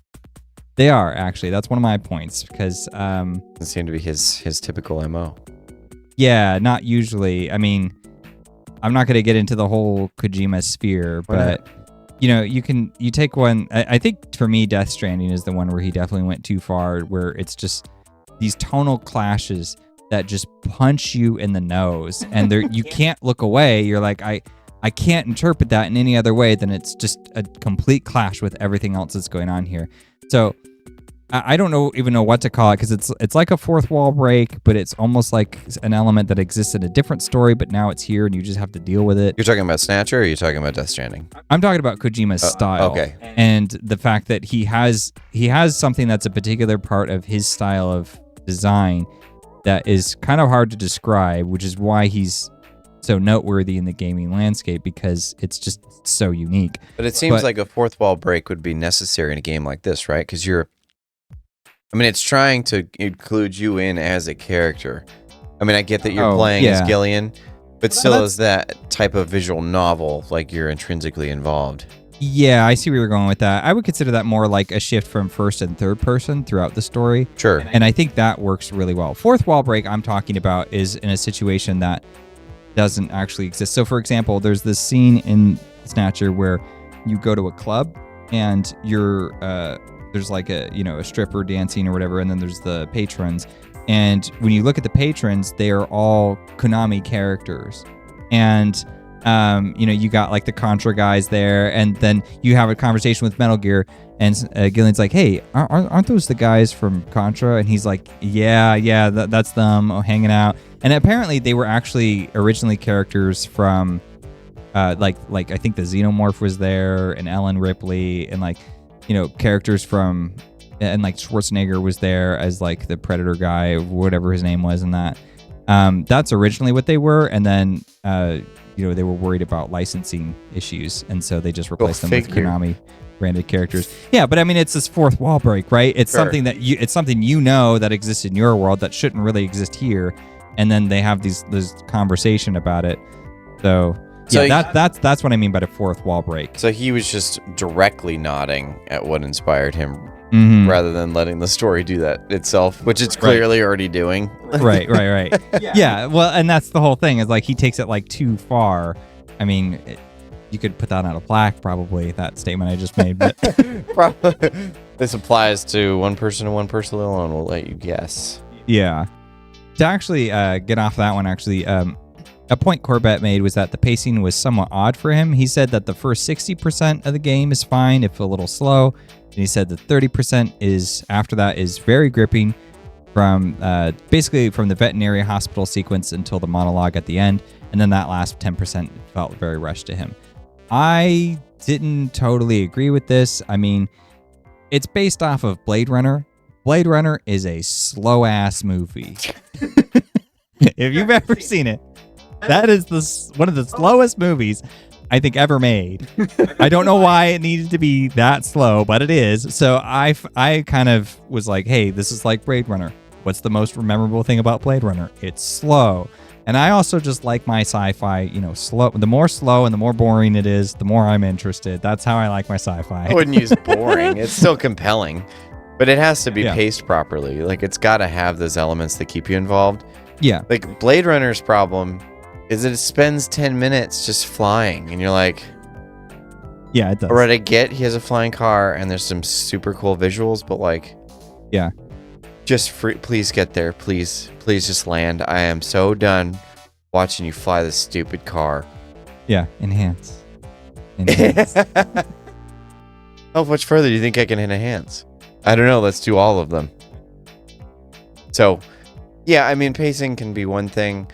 They are, actually. That's one of my points, because... doesn't seem to be his typical MO. Yeah, not usually. I mean, I'm not going to get into the whole Kojima sphere, but... you take one. I think for me, Death Stranding is the one where he definitely went too far, where it's just these tonal clashes that just punch you in the nose, and you can't look away. You're like, I can't interpret that in any other way than it's just a complete clash with everything else that's going on here. So I don't even know what to call it, because it's like a fourth wall break, but it's almost like an element that exists in a different story, but now it's here and you just have to deal with it. You're talking about Snatcher, or are you talking about Death Stranding? I'm talking about Kojima's style. Okay. And the fact that he has something that's a particular part of his style of design that is kind of hard to describe, which is why he's so noteworthy in the gaming landscape, because it's just so unique. But it seems like a fourth wall break would be necessary in a game like this, right? Because it's trying to include you in as a character. I mean, I get that you're playing as Gillian, but still as that type of visual novel, like you're intrinsically involved. Yeah, I see where you're going with that. I would consider that more like a shift from first and third person throughout the story. Sure. And I think that works really well. Fourth wall break I'm talking about is in a situation that doesn't actually exist. So, for example, there's this scene in Snatcher where you go to a club and you're there's like a stripper dancing or whatever, and then there's the patrons. And when you look at the patrons, they are all Konami characters. And you got like the Contra guys there, and then you have a conversation with Metal Gear, and Gillian's like, "Hey, aren't those the guys from Contra?" And he's like, "Yeah, that's them hanging out." And apparently, they were actually originally characters from, like I think the Xenomorph was there, and Ellen Ripley, and characters from, and like Schwarzenegger was there as like the Predator guy, whatever his name was, and that. That's originally what they were, and then they were worried about licensing issues, and so they just replaced them with Konami branded characters. Yeah, but I mean, it's this fourth wall break, right? It's something that it's something that exists in your world that shouldn't really exist here, and then they have this conversation about it. So that's what I mean by the fourth wall break. So he was just directly nodding at what inspired him. Mm-hmm. Rather than letting the story do that itself, which it's clearly already doing. Right. Yeah, well, and that's the whole thing, is like he takes it like too far. I mean, you could put that on a plaque, probably, that statement I just made. But this applies to one person and one person alone. We'll let you guess. Yeah. To actually get off that one, a point Corbett made was that the pacing was somewhat odd for him. He said that the first 60% of the game is fine, if a little slow. And he said that 30% after that is very gripping, from basically from the veterinary hospital sequence until the monologue at the end. And then that last 10% felt very rushed to him. I didn't totally agree with this. I mean, it's based off of Blade Runner. Blade Runner is a slow ass movie. If you've ever seen it, that is one of the slowest movies I think ever made. I don't know why it needed to be that slow, but it is. So I kind of was like, hey, this is like Blade Runner. What's the most memorable thing about Blade Runner? It's slow. And I also just like my sci-fi, slow. The more slow and the more boring it is, the more I'm interested. That's how I like my sci-fi. I wouldn't use boring. It's still compelling, but it has to be paced properly. Like, it's got to have those elements that keep you involved. Yeah. Like, Blade Runner's problem is that it spends 10 minutes just flying, and you're like, yeah, it does. All right, I get he has a flying car and there's some super cool visuals, but like, yeah, just please get there, please just land. I am so done watching you fly this stupid car. Yeah, enhance. How much further do you think I can enhance? I don't know. Let's do all of them. So, yeah, I mean, pacing can be one thing.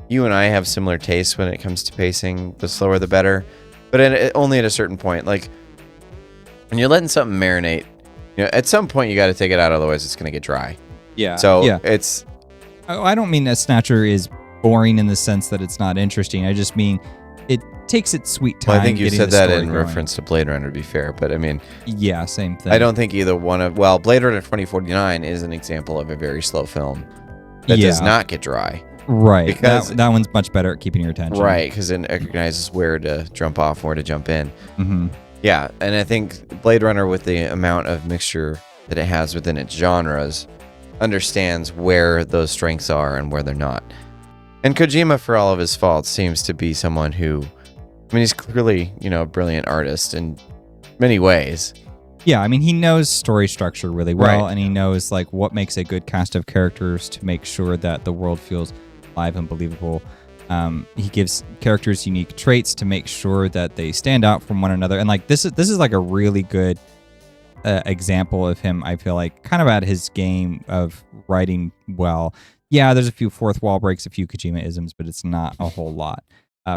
You and I have similar tastes when it comes to pacing. The slower, the better. But only at a certain point. Like, when you're letting something marinate, at some point you got to take it out, otherwise it's going to get dry. Yeah. So yeah. It's... I don't mean a Snatcher is boring in the sense that it's not interesting. I just mean it takes its sweet time. Well, I think you said that in reference to Blade Runner, to be fair. But I mean... Yeah, same thing. I don't think either one of... Well, Blade Runner 2049 is an example of a very slow film that does not get dry. Right. Because that one's much better at keeping your attention. Right, because it recognizes where to jump off and where to jump in. Mm-hmm. Yeah, and I think Blade Runner, with the amount of mixture that it has within its genres, understands where those strengths are and where they're not. And Kojima, for all of his faults, seems to be someone who... I mean, he's clearly, a brilliant artist in many ways. Yeah, I mean, he knows story structure really well, Right. and he knows like what makes a good cast of characters to make sure that the world feels alive and believable. He gives characters unique traits to make sure that they stand out from one another. And like this is like a really good example of him, I feel like, kind of at his game of writing well. Yeah, there's a few fourth wall breaks, a few Kojima-isms, but it's not a whole lot.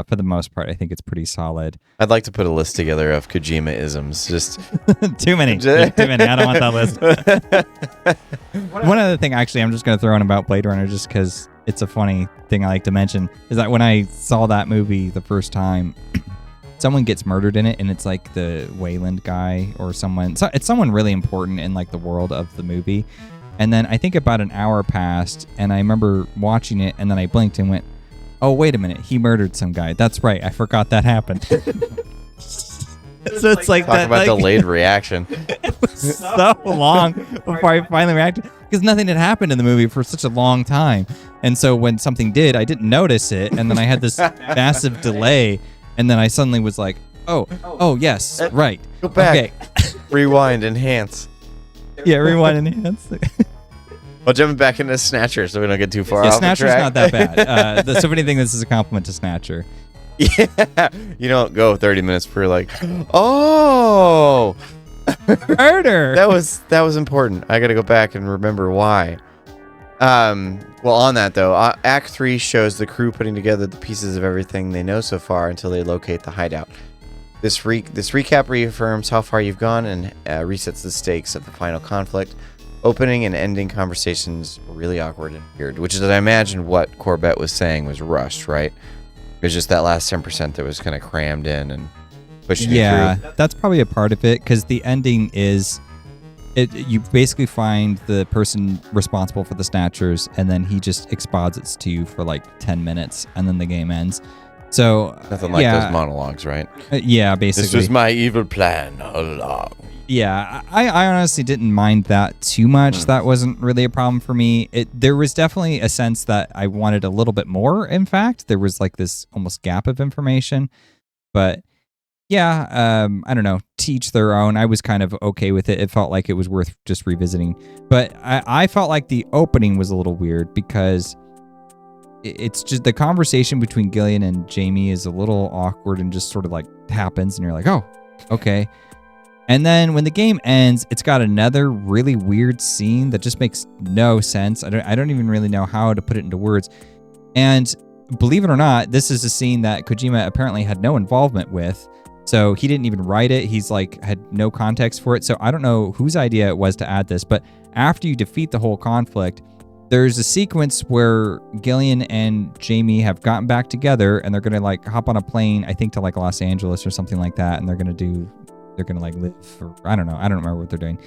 For the most part, I think it's pretty solid. I'd like to put a list together of Kojima-isms. Just Too many. Too many. I don't want that list. One other thing, actually, I'm just going to throw in about Blade Runner, just because it's a funny thing I like to mention, is that when I saw that movie the first time, someone gets murdered in it, and it's like the Wayland guy or someone. So it's someone really important in like the world of the movie. And then I think about an hour passed, and I remember watching it, and then I blinked and went, oh, wait a minute, he murdered some guy. That's right, I forgot that happened. So it's like Talk that. about Like, delayed reaction. it was so long before I finally reacted because nothing had happened in the movie for such a long time. And so when something did, I didn't notice it, and then I had this massive delay, and then I suddenly was like, oh yes, right. Go back. Okay. Rewind, enhance. Yeah, rewind and enhance. Well, jumping back into Snatcher so we don't get too far Yeah, off the Snatcher's track. not that bad. So if anything, this is a compliment to Snatcher. Yeah. You don't go 30 minutes per like, oh, Murder. that was important. I got to go back and remember why. Well, on that though, Act 3 shows the crew putting together the pieces of everything they know so far until they locate the hideout. This recap reaffirms how far you've gone and resets the stakes of the final conflict. Opening and ending conversations were really awkward and weird, which is, I imagine, what Corbett was saying was rushed, right? It was just that last 10% that was kind of crammed in and pushing you through. That's probably a part of it because the ending is, you basically find the person responsible for the Snatchers, and then he just exposits to you for like 10 minutes, and then the game ends. So Nothing like those monologues, right? Yeah, basically. This was my evil plan all along. Yeah, I honestly didn't mind that too much. That wasn't really a problem for me. There was definitely a sense that I wanted a little bit more. In fact, there was like this almost gap of information. But yeah, I don't know. To each their own. I was kind of okay with it. It felt like it was worth just revisiting. But I felt like the opening was a little weird because it's just the conversation between Gillian and Jamie is a little awkward and just sort of like happens, and you're like, oh, okay. And then when the game ends, it's got another really weird scene that just makes no sense. I don't even really know how to put it into words. And believe it or not, this is a scene that Kojima apparently had no involvement with. So he didn't even write it. He's like had no context for it. So I don't know whose idea it was to add this, but after you defeat the whole conflict, there's a sequence where Gillian and Jamie have gotten back together and they're going to like hop on a plane, I think to like Los Angeles or something like that. And they're going to like live for, I don't know. I don't remember what they're doing.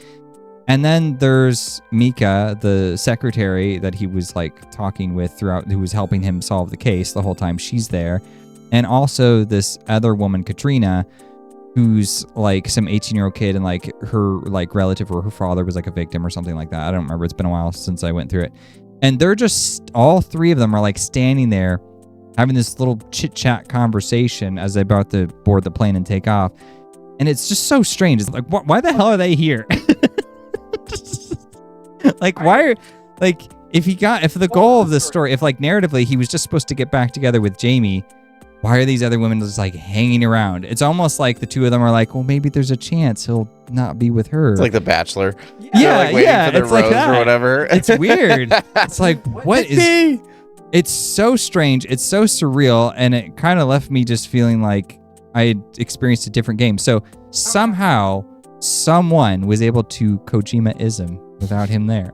And then there's Mika, the secretary that he was like talking with throughout, who was helping him solve the case the whole time. She's there. And also this other woman, Katrina, who's like some 18-year-old kid, and like her like relative or her father was like a victim or something like that. I don't remember. It's been a while since I went through it. And they're just, all three of them are like standing there having this little chit-chat conversation as they're about to board the plane and take off. And it's just so strange. It's like, why the hell are they here? Like, why are, like, if the goal of this story, if like narratively he was just supposed to get back together with Jamie, why are these other women just like hanging around? It's almost like the two of them are like, well, maybe there's a chance he'll not be with her. It's like The Bachelor. Yeah, like waiting for the it's like rose that. or whatever. It's weird. It's like, what is? It's so strange. It's so surreal, and it kind of left me just feeling like I had experienced a different game. So somehow, someone was able to Kojima-ism without him there.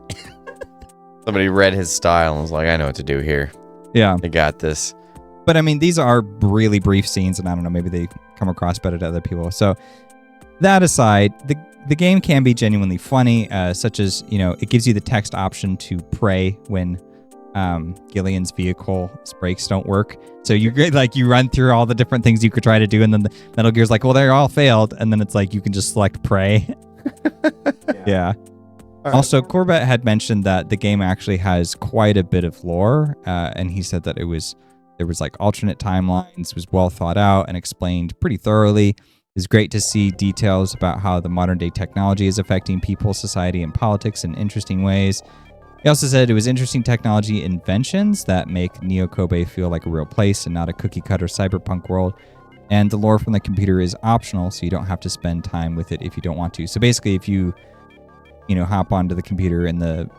Somebody read his style and was like, I know what to do here. Yeah. I got this. But I mean, these are really brief scenes, and I don't know, maybe they come across better to other people. So that aside, the game can be genuinely funny, such as, you know, it gives you the text option to pray when Gillian's vehicle's brakes don't work. So you run through all the different things you could try to do, and then the Metal Gear's like, well, they all failed, and then it's like you can just select pray. Yeah. Also, Corbett had mentioned that the game actually has quite a bit of lore, and he said that there was like alternate timelines, was well thought out and explained pretty thoroughly. It's great to see details about how the modern day technology is affecting people, society, and politics in interesting ways. He also said it was interesting technology inventions that make Neo Kobe feel like a real place and not a cookie-cutter cyberpunk world. And the lore from the computer is optional, so you don't have to spend time with it if you don't want to. So basically, if you hop onto the computer in the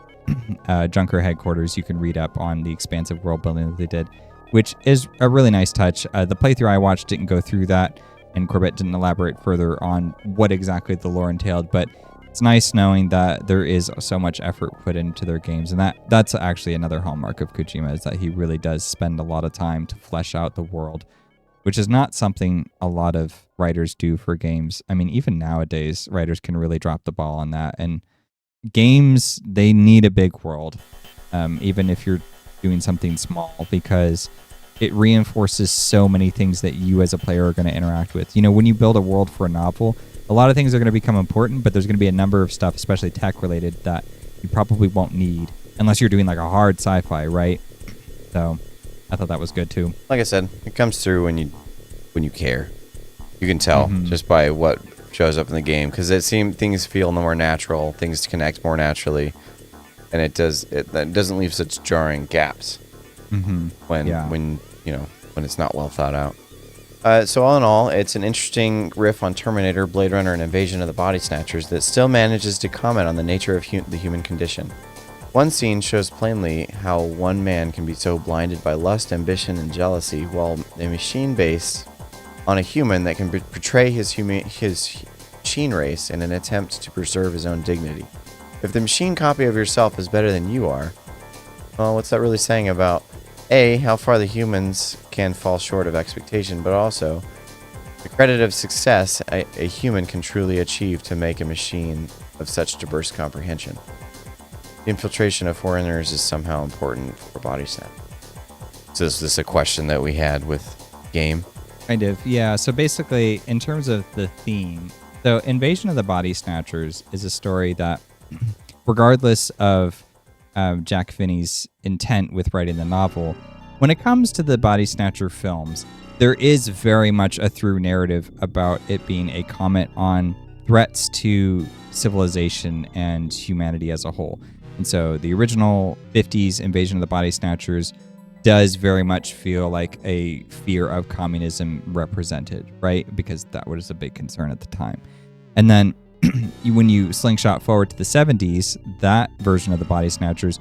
Junker headquarters, you can read up on the expansive world building that they did, which is a really nice touch. The playthrough I watched didn't go through that, and Corbett didn't elaborate further on what exactly the lore entailed, but it's nice knowing that there is so much effort put into their games, and that's actually another hallmark of Kojima, is that he really does spend a lot of time to flesh out the world, which is not something a lot of writers do for games. I mean, even nowadays, writers can really drop the ball on that, and games, they need a big world, even if you're doing something small, because it reinforces so many things that you as a player are going to interact with. When you build a world for a novel, a lot of things are going to become important, but there's going to be a number of stuff, especially tech related, that you probably won't need unless you're doing like a hard sci-fi, right? So I thought that was good too. Like I said, it comes through when you care. You can tell just by what shows up in the game, because things feel more natural, things connect more naturally, and it doesn't leave such jarring gaps when it's not well thought out. So all in all, it's an interesting riff on Terminator, Bladerunner, and Invasion of the Body Snatchers that still manages to comment on the nature of the human condition. One scene shows plainly how one man can be so blinded by lust, ambition, and jealousy, while a machine based on a human that can portray his machine race in an attempt to preserve his own dignity. If the machine copy of yourself is better than you are, well, what's that really saying about A, how far the humans can fall short of expectation, but also the credit of success a human can truly achieve to make a machine of such diverse comprehension. The infiltration of foreigners is somehow important for Body Snatchers. So is this a question that we had with game? Kind of, yeah. So basically, in terms of the theme, so Invasion of the Body Snatchers is a story that, regardless of Jack Finney's intent with writing the novel, when it comes to the Body Snatcher films, there is very much a through narrative about it being a comment on threats to civilization and humanity as a whole. And so the original 50s Invasion of the Body Snatchers does very much feel like a fear of communism represented, right? Because that was a big concern at the time. And then when you slingshot forward to the 70s, that version of the Body Snatchers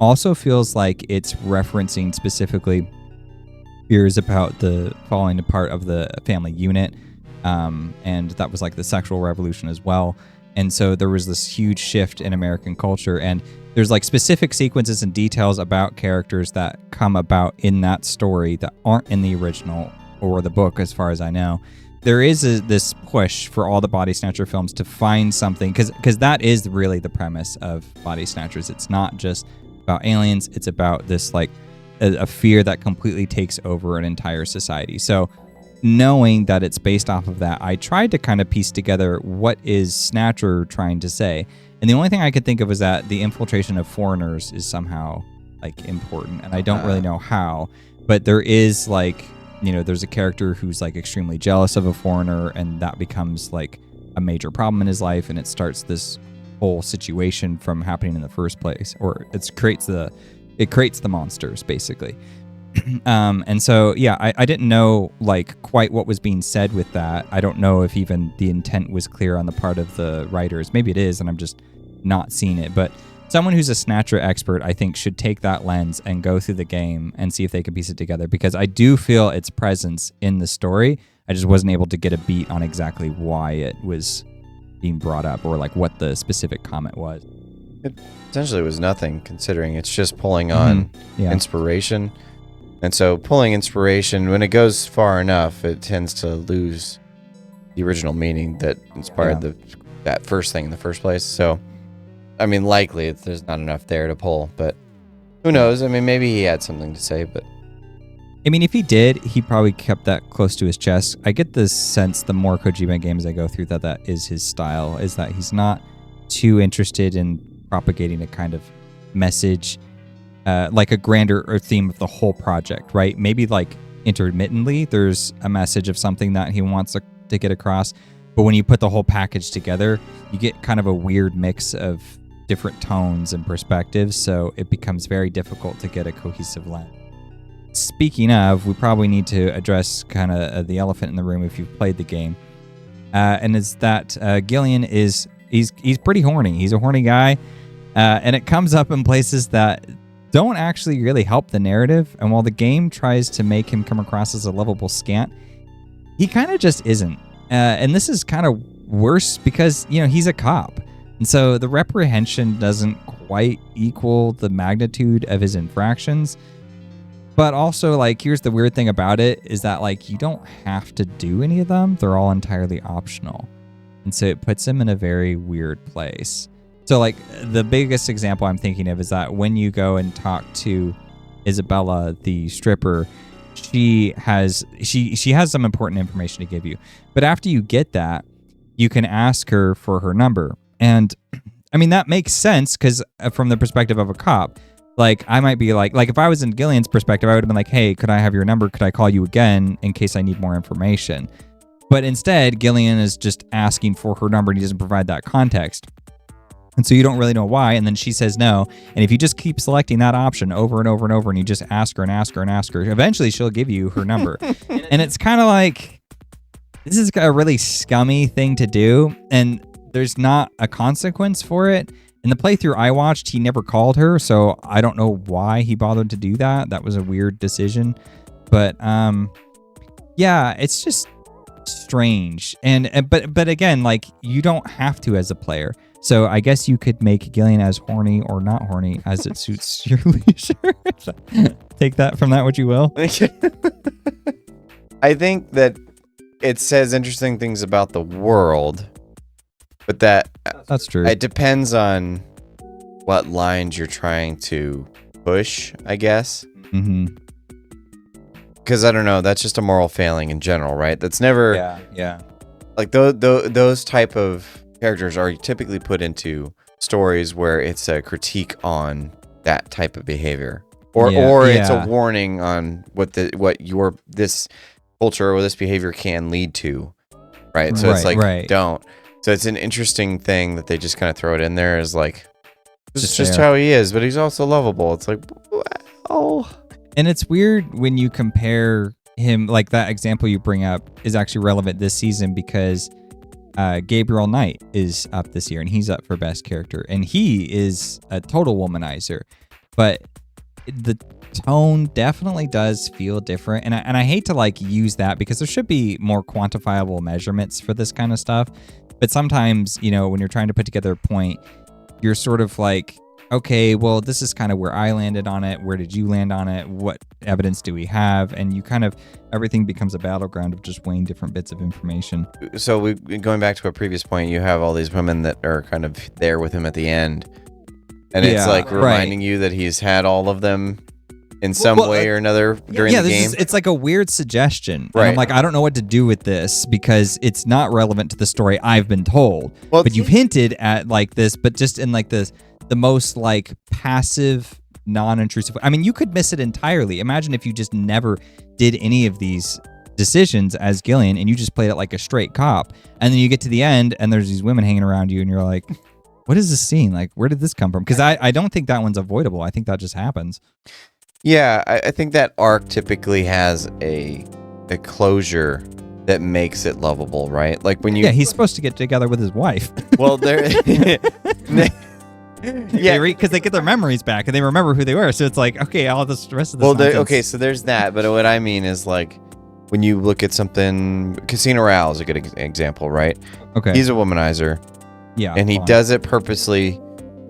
also feels like it's referencing specifically fears about the falling apart of the family unit. And that was like the sexual revolution as well. And so there was this huge shift in American culture, and there's like specific sequences and details about characters that come about in that story that aren't in the original or the book, as far as I know. There is this push for all the Body Snatcher films to find something, because that is really the premise of Body Snatchers. It's not just about aliens, it's about this like a fear that completely takes over an entire society. So knowing that it's based off of that, I tried to kind of piece together what is Snatcher trying to say. And the only thing I could think of was that the infiltration of foreigners is somehow like important, and I don't really know how, but there is like, there's a character who's like extremely jealous of a foreigner, and that becomes like a major problem in his life, and it starts this whole situation from happening in the first place, or it creates the monsters basically. And so, yeah, I didn't know like quite what was being said with that. I don't know if even the intent was clear on the part of the writers. Maybe it is, and I'm just not seeing it. But someone who's a Snatcher expert, I think, should take that lens and go through the game and see if they can piece it together, because I do feel its presence in the story. I just wasn't able to get a beat on exactly why it was being brought up, or like what the specific comment was. It essentially was nothing, considering it's just pulling on inspiration. And so pulling inspiration, when it goes far enough, it tends to lose the original meaning that inspired that first thing in the first place. So, I mean, likely there's not enough there to pull, but who knows? I mean, maybe he had something to say, but... I mean, if he did, he probably kept that close to his chest. I get the sense the more Kojima games I go through that is his style, is that he's not too interested in propagating a kind of message, like a grander or theme of the whole project, right? Maybe like intermittently there's a message of something that he wants to get across, but when you put the whole package together, you get kind of a weird mix of different tones and perspectives, so it becomes very difficult to get a cohesive lens. Speaking of, we probably need to address kind of the elephant in the room if you've played the game, and it's that Gillian he's pretty horny. He's a horny guy, and it comes up in places that don't actually really help the narrative. And while the game tries to make him come across as a lovable scant, he kind of just isn't. And this is kind of worse because, he's a cop. And so the reprehension doesn't quite equal the magnitude of his infractions. But also, like, here's the weird thing about it is that, like, you don't have to do any of them. They're all entirely optional. And so it puts him in a very weird place. So, like, the biggest example I'm thinking of is that when you go and talk to Isabella, the stripper, she has some important information to give you. But after you get that, you can ask her for her number. And I mean, that makes sense because from the perspective of a cop, like I might be like if I was in Gillian's perspective, I would have been like, hey, could I have your number? Could I call you again in case I need more information? But instead, Gillian is just asking for her number and he doesn't provide that context. And so you don't really know why. And then she says no. And if you just keep selecting that option over and over and over and you just ask her and ask her and ask her, eventually she'll give you her number. And it's kind of like, this is a really scummy thing to do. And there's not a consequence for it. In the playthrough I watched, he never called her. So I don't know why he bothered to do that. That was a weird decision. But yeah, it's just strange. But again, like you don't have to as a player. So I guess you could make Gillian as horny or not horny as it suits your leisure. Take that from that what you will. I think that it says interesting things about the world, but that's true. It depends on what lines you're trying to push, I guess. Mm-hmm. Because I don't know, that's just a moral failing in general, right? That's never... Yeah. Like those type of characters are typically put into stories where it's a critique on that type of behavior, or it's a warning on what this culture or this behavior can lead to, right? So it's like don't. So it's an interesting thing that they just kind of throw it in there as like this is just how he is, but he's also lovable. It's like, wow. And it's weird when you compare him, like that example you bring up is actually relevant this season because Gabriel Knight is up this year and he's up for best character and he is a total womanizer, but the tone definitely does feel different. And I hate to like use that because there should be more quantifiable measurements for this kind of stuff. But sometimes, you know, when you're trying to put together a point, you're sort of like, okay, well, this is kind of where I landed on it. Where did you land on it? What evidence do we have? And you kind of, everything becomes a battleground of just weighing different bits of information. So going back to a previous point, you have all these women that are kind of there with him at the end. And it's like reminding you that he's had all of them in some way or another during the game. It's like a weird suggestion. Right. And I'm like, I don't know what to do with this because it's not relevant to the story I've been told. Well, but you've hinted at like this, but just in like the most like passive, non-intrusive. I mean, you could miss it entirely. Imagine if you just never did any of these decisions as Gillian and you just played it like a straight cop. And then you get to the end and there's these women hanging around you and you're like, what is this scene? Like, where did this come from? Because I don't think that one's avoidable. I think that just happens. Yeah, I think that arc typically has a closure that makes it lovable, right? Like when you... Yeah, he's supposed to get together with his wife. Well, there... Yeah, because they get their memories back and they remember who they were. So it's like, okay, all this rest of this. Well, okay, so there's that. But what I mean is like when you look at something, Casino Royale is a good example, right? Okay. He's a womanizer. Yeah. And he does it purposely,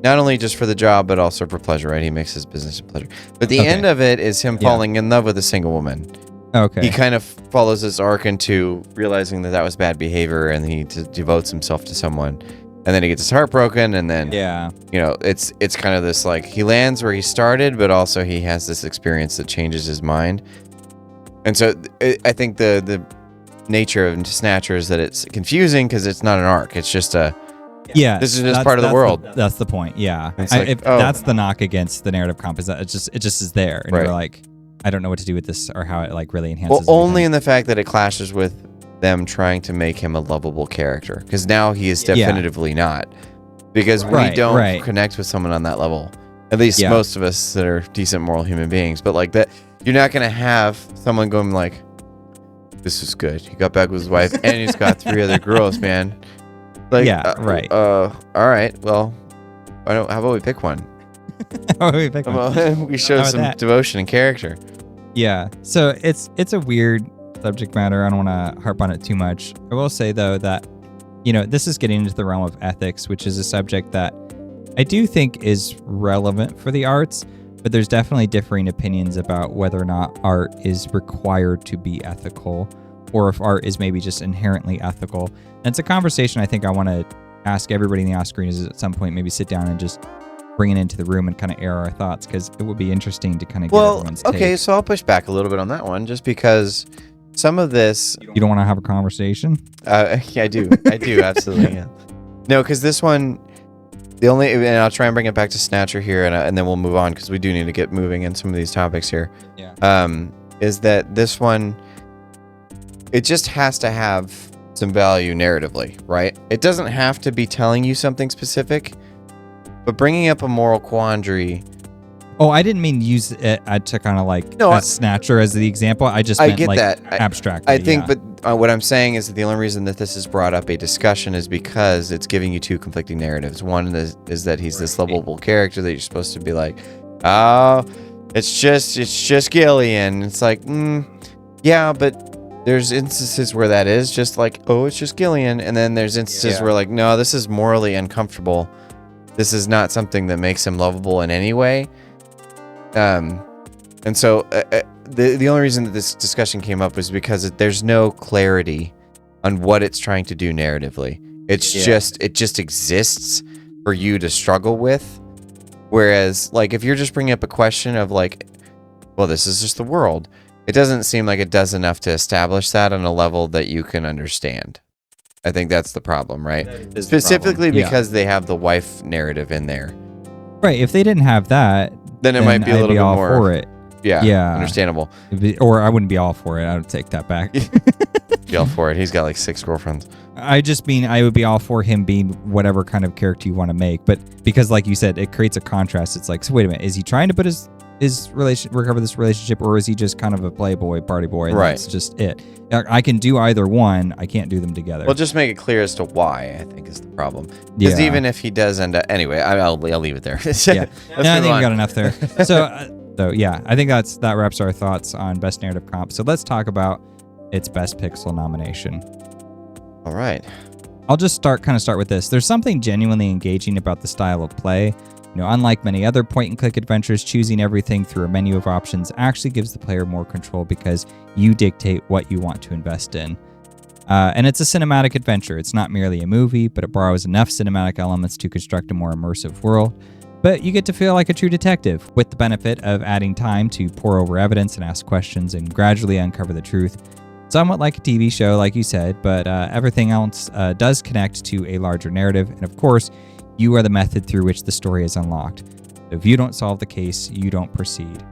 not only just for the job, but also for pleasure, right? He makes his business a pleasure. But the end of it is him falling in love with a single woman. Okay. He kind of follows this arc into realizing that was bad behavior and he devotes himself to someone. And then he gets his heart broken, and then you know, it's kind of this like he lands where he started, but also he has this experience that changes his mind. And so I think the nature of Snatcher is that it's confusing because it's not an arc; it's just a this is just part of the world. That's the point. Yeah, like, that's the knock against the narrative comp is that it just is there, and you're like, I don't know what to do with this or how it like really enhances. Well, only in the fact that it clashes with them trying to make him a lovable character, because now he is definitively not, because we don't connect with someone on that level, at least most of us that are decent moral human beings. But like that, you're not gonna have someone going like, this is good, he got back with his wife and he's got 3 other girls, man. Like, all right, well, how about we pick one? We show some devotion and character. Yeah, so it's a weird subject matter. I don't want to harp on it too much. I will say though that, you know, this is getting into the realm of ethics, which is a subject that I do think is relevant for the arts, but there's definitely differing opinions about whether or not art is required to be ethical or if art is maybe just inherently ethical. And it's a conversation I think I want to ask everybody in the Oscarinas at some point, maybe sit down and just bring it into the room and kind of air our thoughts, because it would be interesting to kind of get everyone's take. Okay, so I'll push back a little bit on that one, just because some of this... You don't want to have a conversation? Yeah, I do, absolutely, yeah. No, because this one, and I'll try and bring it back to Snatcher here, and then we'll move on, because we do need to get moving in some of these topics here. Yeah. Is that this one, it just has to have some value narratively, right? It doesn't have to be telling you something specific, but bringing up a moral quandary. Oh, I didn't mean use it to kind of like a Snatcher as the example. I just meant like abstract. I think, but what I'm saying is that the only reason that this has brought up a discussion is because it's giving you two conflicting narratives. One is that he's this lovable character that you're supposed to be like, oh, it's just Gillian. It's like, yeah, but there's instances where that is just like, oh, it's just Gillian. And then there's instances where like, no, this is morally uncomfortable. This is not something that makes him lovable in any way. And so the only reason that this discussion came up was because there's no clarity on what it's trying to do narratively. It just exists for you to struggle with. Whereas like, if you're just bringing up a question of like, well, this is just the world, it doesn't seem like it does enough to establish that on a level that you can understand. I think that's the problem, right? Specifically because they have the wife narrative in there. Right. If they didn't have that, then it might be a little bit more for it. Yeah. Understandable. Or I wouldn't be all for it. I would take that back. Be all for it. He's got like 6 girlfriends. I just mean I would be all for him being whatever kind of character you want to make. But because like you said, it creates a contrast. It's like, so wait a minute, is he trying to put recover this relationship, or is he just kind of a playboy, party boy? And that's just it. I can do either one. I can't do them together. Well, just make it clear as to why, I think, is the problem. Because even if he does end up... Anyway, I'll leave it there. I think we got enough there. So yeah, I think that wraps our thoughts on Best Narrative Comp. So let's talk about its Best Pixel nomination. All right. I'll just start with this. There's something genuinely engaging about the style of play. Unlike many other point-and-click adventures, choosing everything through a menu of options actually gives the player more control because you dictate what you want to invest in. And it's a cinematic adventure. It's not merely a movie, but it borrows enough cinematic elements to construct a more immersive world. But you get to feel like a true detective, with the benefit of adding time to pore over evidence and ask questions and gradually uncover the truth. Somewhat like a TV show, like you said, but everything else does connect to a larger narrative. And of course, you are the method through which the story is unlocked. So if you don't solve the case, you don't proceed.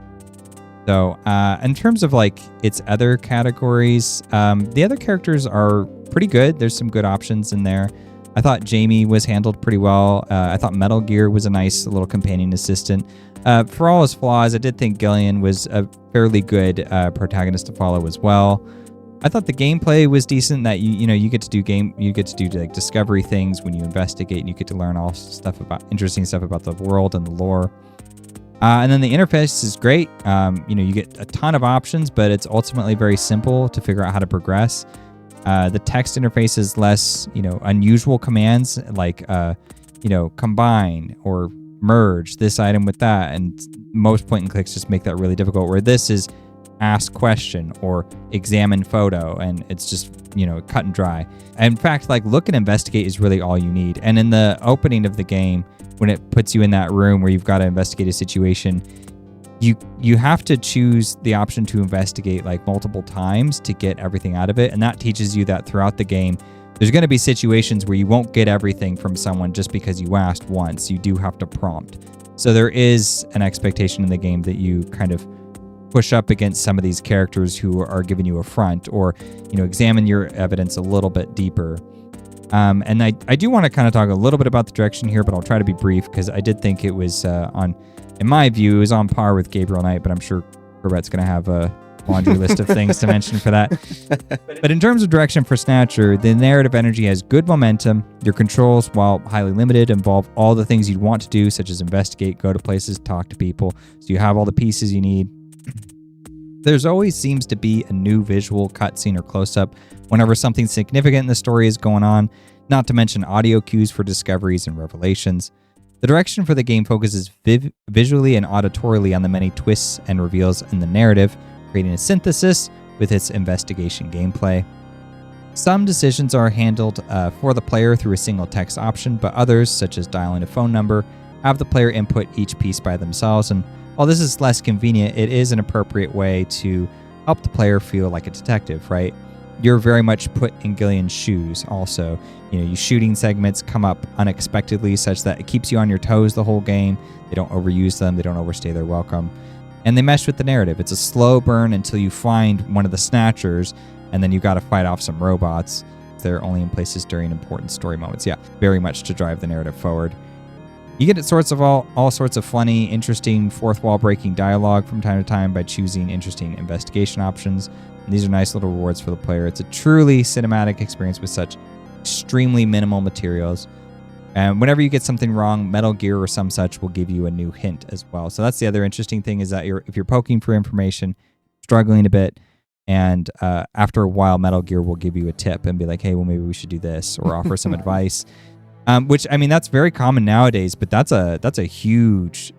So in terms of like its other categories, the other characters are pretty good. There's some good options in there. I thought Jamie was handled pretty well. I thought Metal Gear was a nice little companion assistant. For all his flaws, I did think Gillian was a fairly good protagonist to follow as well. I thought the gameplay was decent. That you get to do like discovery things when you investigate, and you get to learn all interesting stuff about the world and the lore. And then the interface is great. You get a ton of options, but it's ultimately very simple to figure out how to progress. The text interface is less, unusual commands like combine or merge this item with that, and most point and clicks just make that really difficult. Where this is ask question or examine photo, and it's just cut and dry. And in fact, like look and investigate is really all you need. And in the opening of the game, when it puts you in that room where you've got to investigate a situation, you have to choose the option to investigate like multiple times to get everything out of it. And that teaches you that throughout the game, there's going to be situations where you won't get everything from someone just because you asked once. You do have to prompt. So there is an expectation in the game that you kind of push up against some of these characters who are giving you a front, or examine your evidence a little bit deeper. And I do want to kind of talk a little bit about the direction here, but I'll try to be brief because I did think it was in my view, it was on par with Gabriel Knight, but I'm sure Corvette's going to have a laundry list of things to mention for that. But in terms of direction for Snatcher, the narrative energy has good momentum. Your controls, while highly limited, involve all the things you'd want to do, such as investigate, go to places, talk to people. So you have all the pieces you need. There's always seems to be a new visual cutscene or close-up whenever something significant in the story is going on, not to mention audio cues for discoveries and revelations. The direction for the game focuses visually and auditorily on the many twists and reveals in the narrative, creating a synthesis with its investigation gameplay. Some decisions are handled for the player through a single text option, but others, such as dialing a phone number, have the player input each piece by themselves. And while this is less convenient, it is an appropriate way to help the player feel like a detective, right? You're very much put in Gillian's shoes also. Your shooting segments come up unexpectedly such that it keeps you on your toes the whole game. They don't overuse them. They don't overstay their welcome. And they mesh with the narrative. It's a slow burn until you find one of the Snatchers, and then you got to fight off some robots. They're only in places during important story moments. Yeah, very much to drive the narrative forward. You get all sorts of funny, interesting, fourth wall breaking dialogue from time to time by choosing interesting investigation options. And these are nice little rewards for the player. It's a truly cinematic experience with such extremely minimal materials. And whenever you get something wrong, Metal Gear or some such will give you a new hint as well. So that's the other interesting thing, is that if you're poking for information, struggling a bit, and after a while, Metal Gear will give you a tip and be like, hey, well, maybe we should do this, or offer some advice. Which, I mean, that's very common nowadays, but that's a huge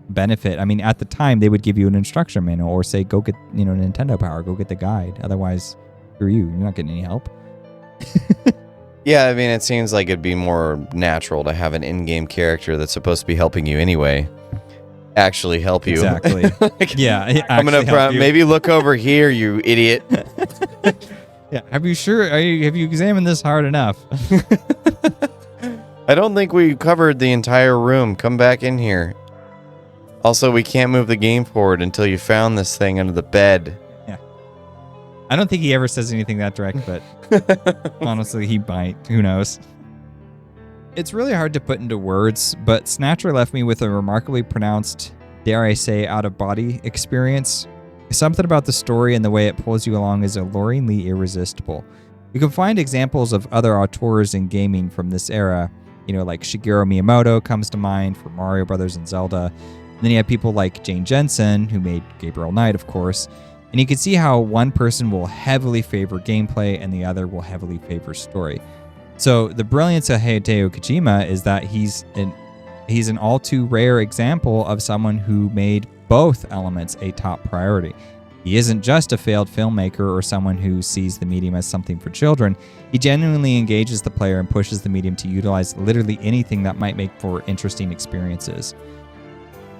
benefit. I mean, at the time, they would give you an instruction manual or say, go get, Nintendo Power, go get the guide. Otherwise, screw you. You're not getting any help. Yeah, I mean, it seems like it'd be more natural to have an in-game character that's supposed to be helping you anyway actually help you. Exactly. Yeah. I'm gonna maybe look over here, you idiot. Yeah. Have you examined this hard enough? I don't think we covered the entire room. Come back in here. Also, we can't move the game forward until you found this thing under the bed. Yeah. I don't think he ever says anything that direct, but honestly, he might. Who knows? It's really hard to put into words, but Snatcher left me with a remarkably pronounced, dare I say, out-of-body experience. Something about the story and the way it pulls you along is alluringly irresistible. You can find examples of other auteurs in gaming from this era, like Shigeru Miyamoto comes to mind for Mario Brothers and Zelda. And then you have people like Jane Jensen, who made Gabriel Knight, of course. And you can see how one person will heavily favor gameplay and the other will heavily favor story. So the brilliance of Hideo Kojima is that he's an all too rare example of someone who made both elements a top priority. He isn't just a failed filmmaker or someone who sees the medium as something for children. He genuinely engages the player and pushes the medium to utilize literally anything that might make for interesting experiences.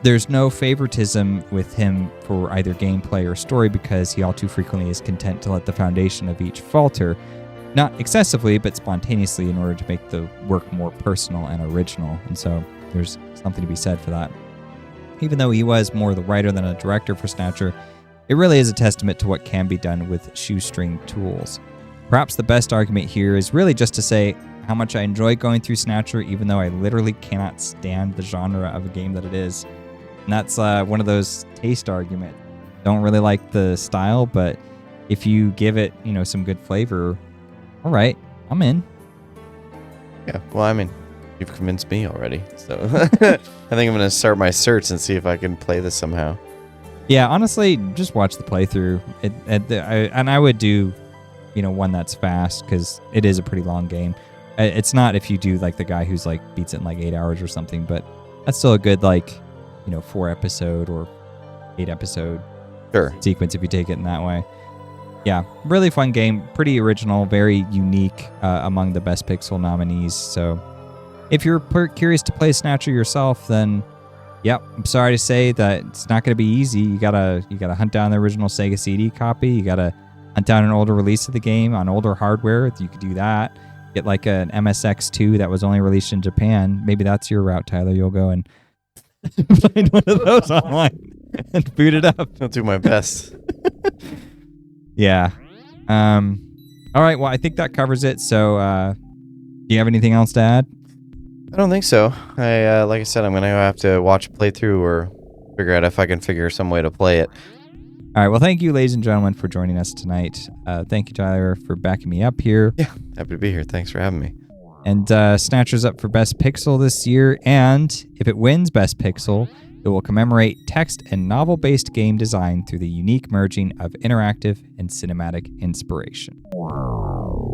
There's no favoritism with him for either gameplay or story because he all too frequently is content to let the foundation of each falter, not excessively, but spontaneously in order to make the work more personal and original. And so there's something to be said for that. Even though he was more the writer than a director for Snatcher, it really is a testament to what can be done with shoestring tools. Perhaps the best argument here is really just to say how much I enjoy going through Snatcher, even though I literally cannot stand the genre of a game that it is. And that's one of those taste arguments. Don't really like the style, but if you give it, some good flavor, all right, I'm in. Yeah, well, I mean, you've convinced me already, so I think I'm going to start my search and see if I can play this somehow. Yeah, honestly, just watch the playthrough. And I would do, one that's fast because it is a pretty long game. It's not if you do like the guy who's like beats it in like 8 hours or something, but that's still a good 4 episode or 8 episode sequence if you take it in that way. Yeah, really fun game, pretty original, very unique among the Best Pixel nominees. So if you're curious to play Snatcher yourself, then yep, I'm sorry to say that it's not going to be easy. You gotta hunt down the original Sega CD copy. You gotta hunt down an older release of the game on older hardware. You could do that. Get like an MSX2 that was only released in Japan. Maybe that's your route, Tyler. You'll go and find one of those online and boot it up. I'll do my best. Yeah. All right. Well, I think that covers it. So, do you have anything else to add? I don't think so. Like I said, I'm gonna have to watch a playthrough or figure out if I can figure some way to play it. All right. Well, thank you, ladies and gentlemen, for joining us tonight. Thank you, Tyler, for backing me up here. Yeah, happy to be here. Thanks for having me. And Snatcher's up for Best Pixel this year, and if it wins Best Pixel, it will commemorate text and novel-based game design through the unique merging of interactive and cinematic inspiration. Wow.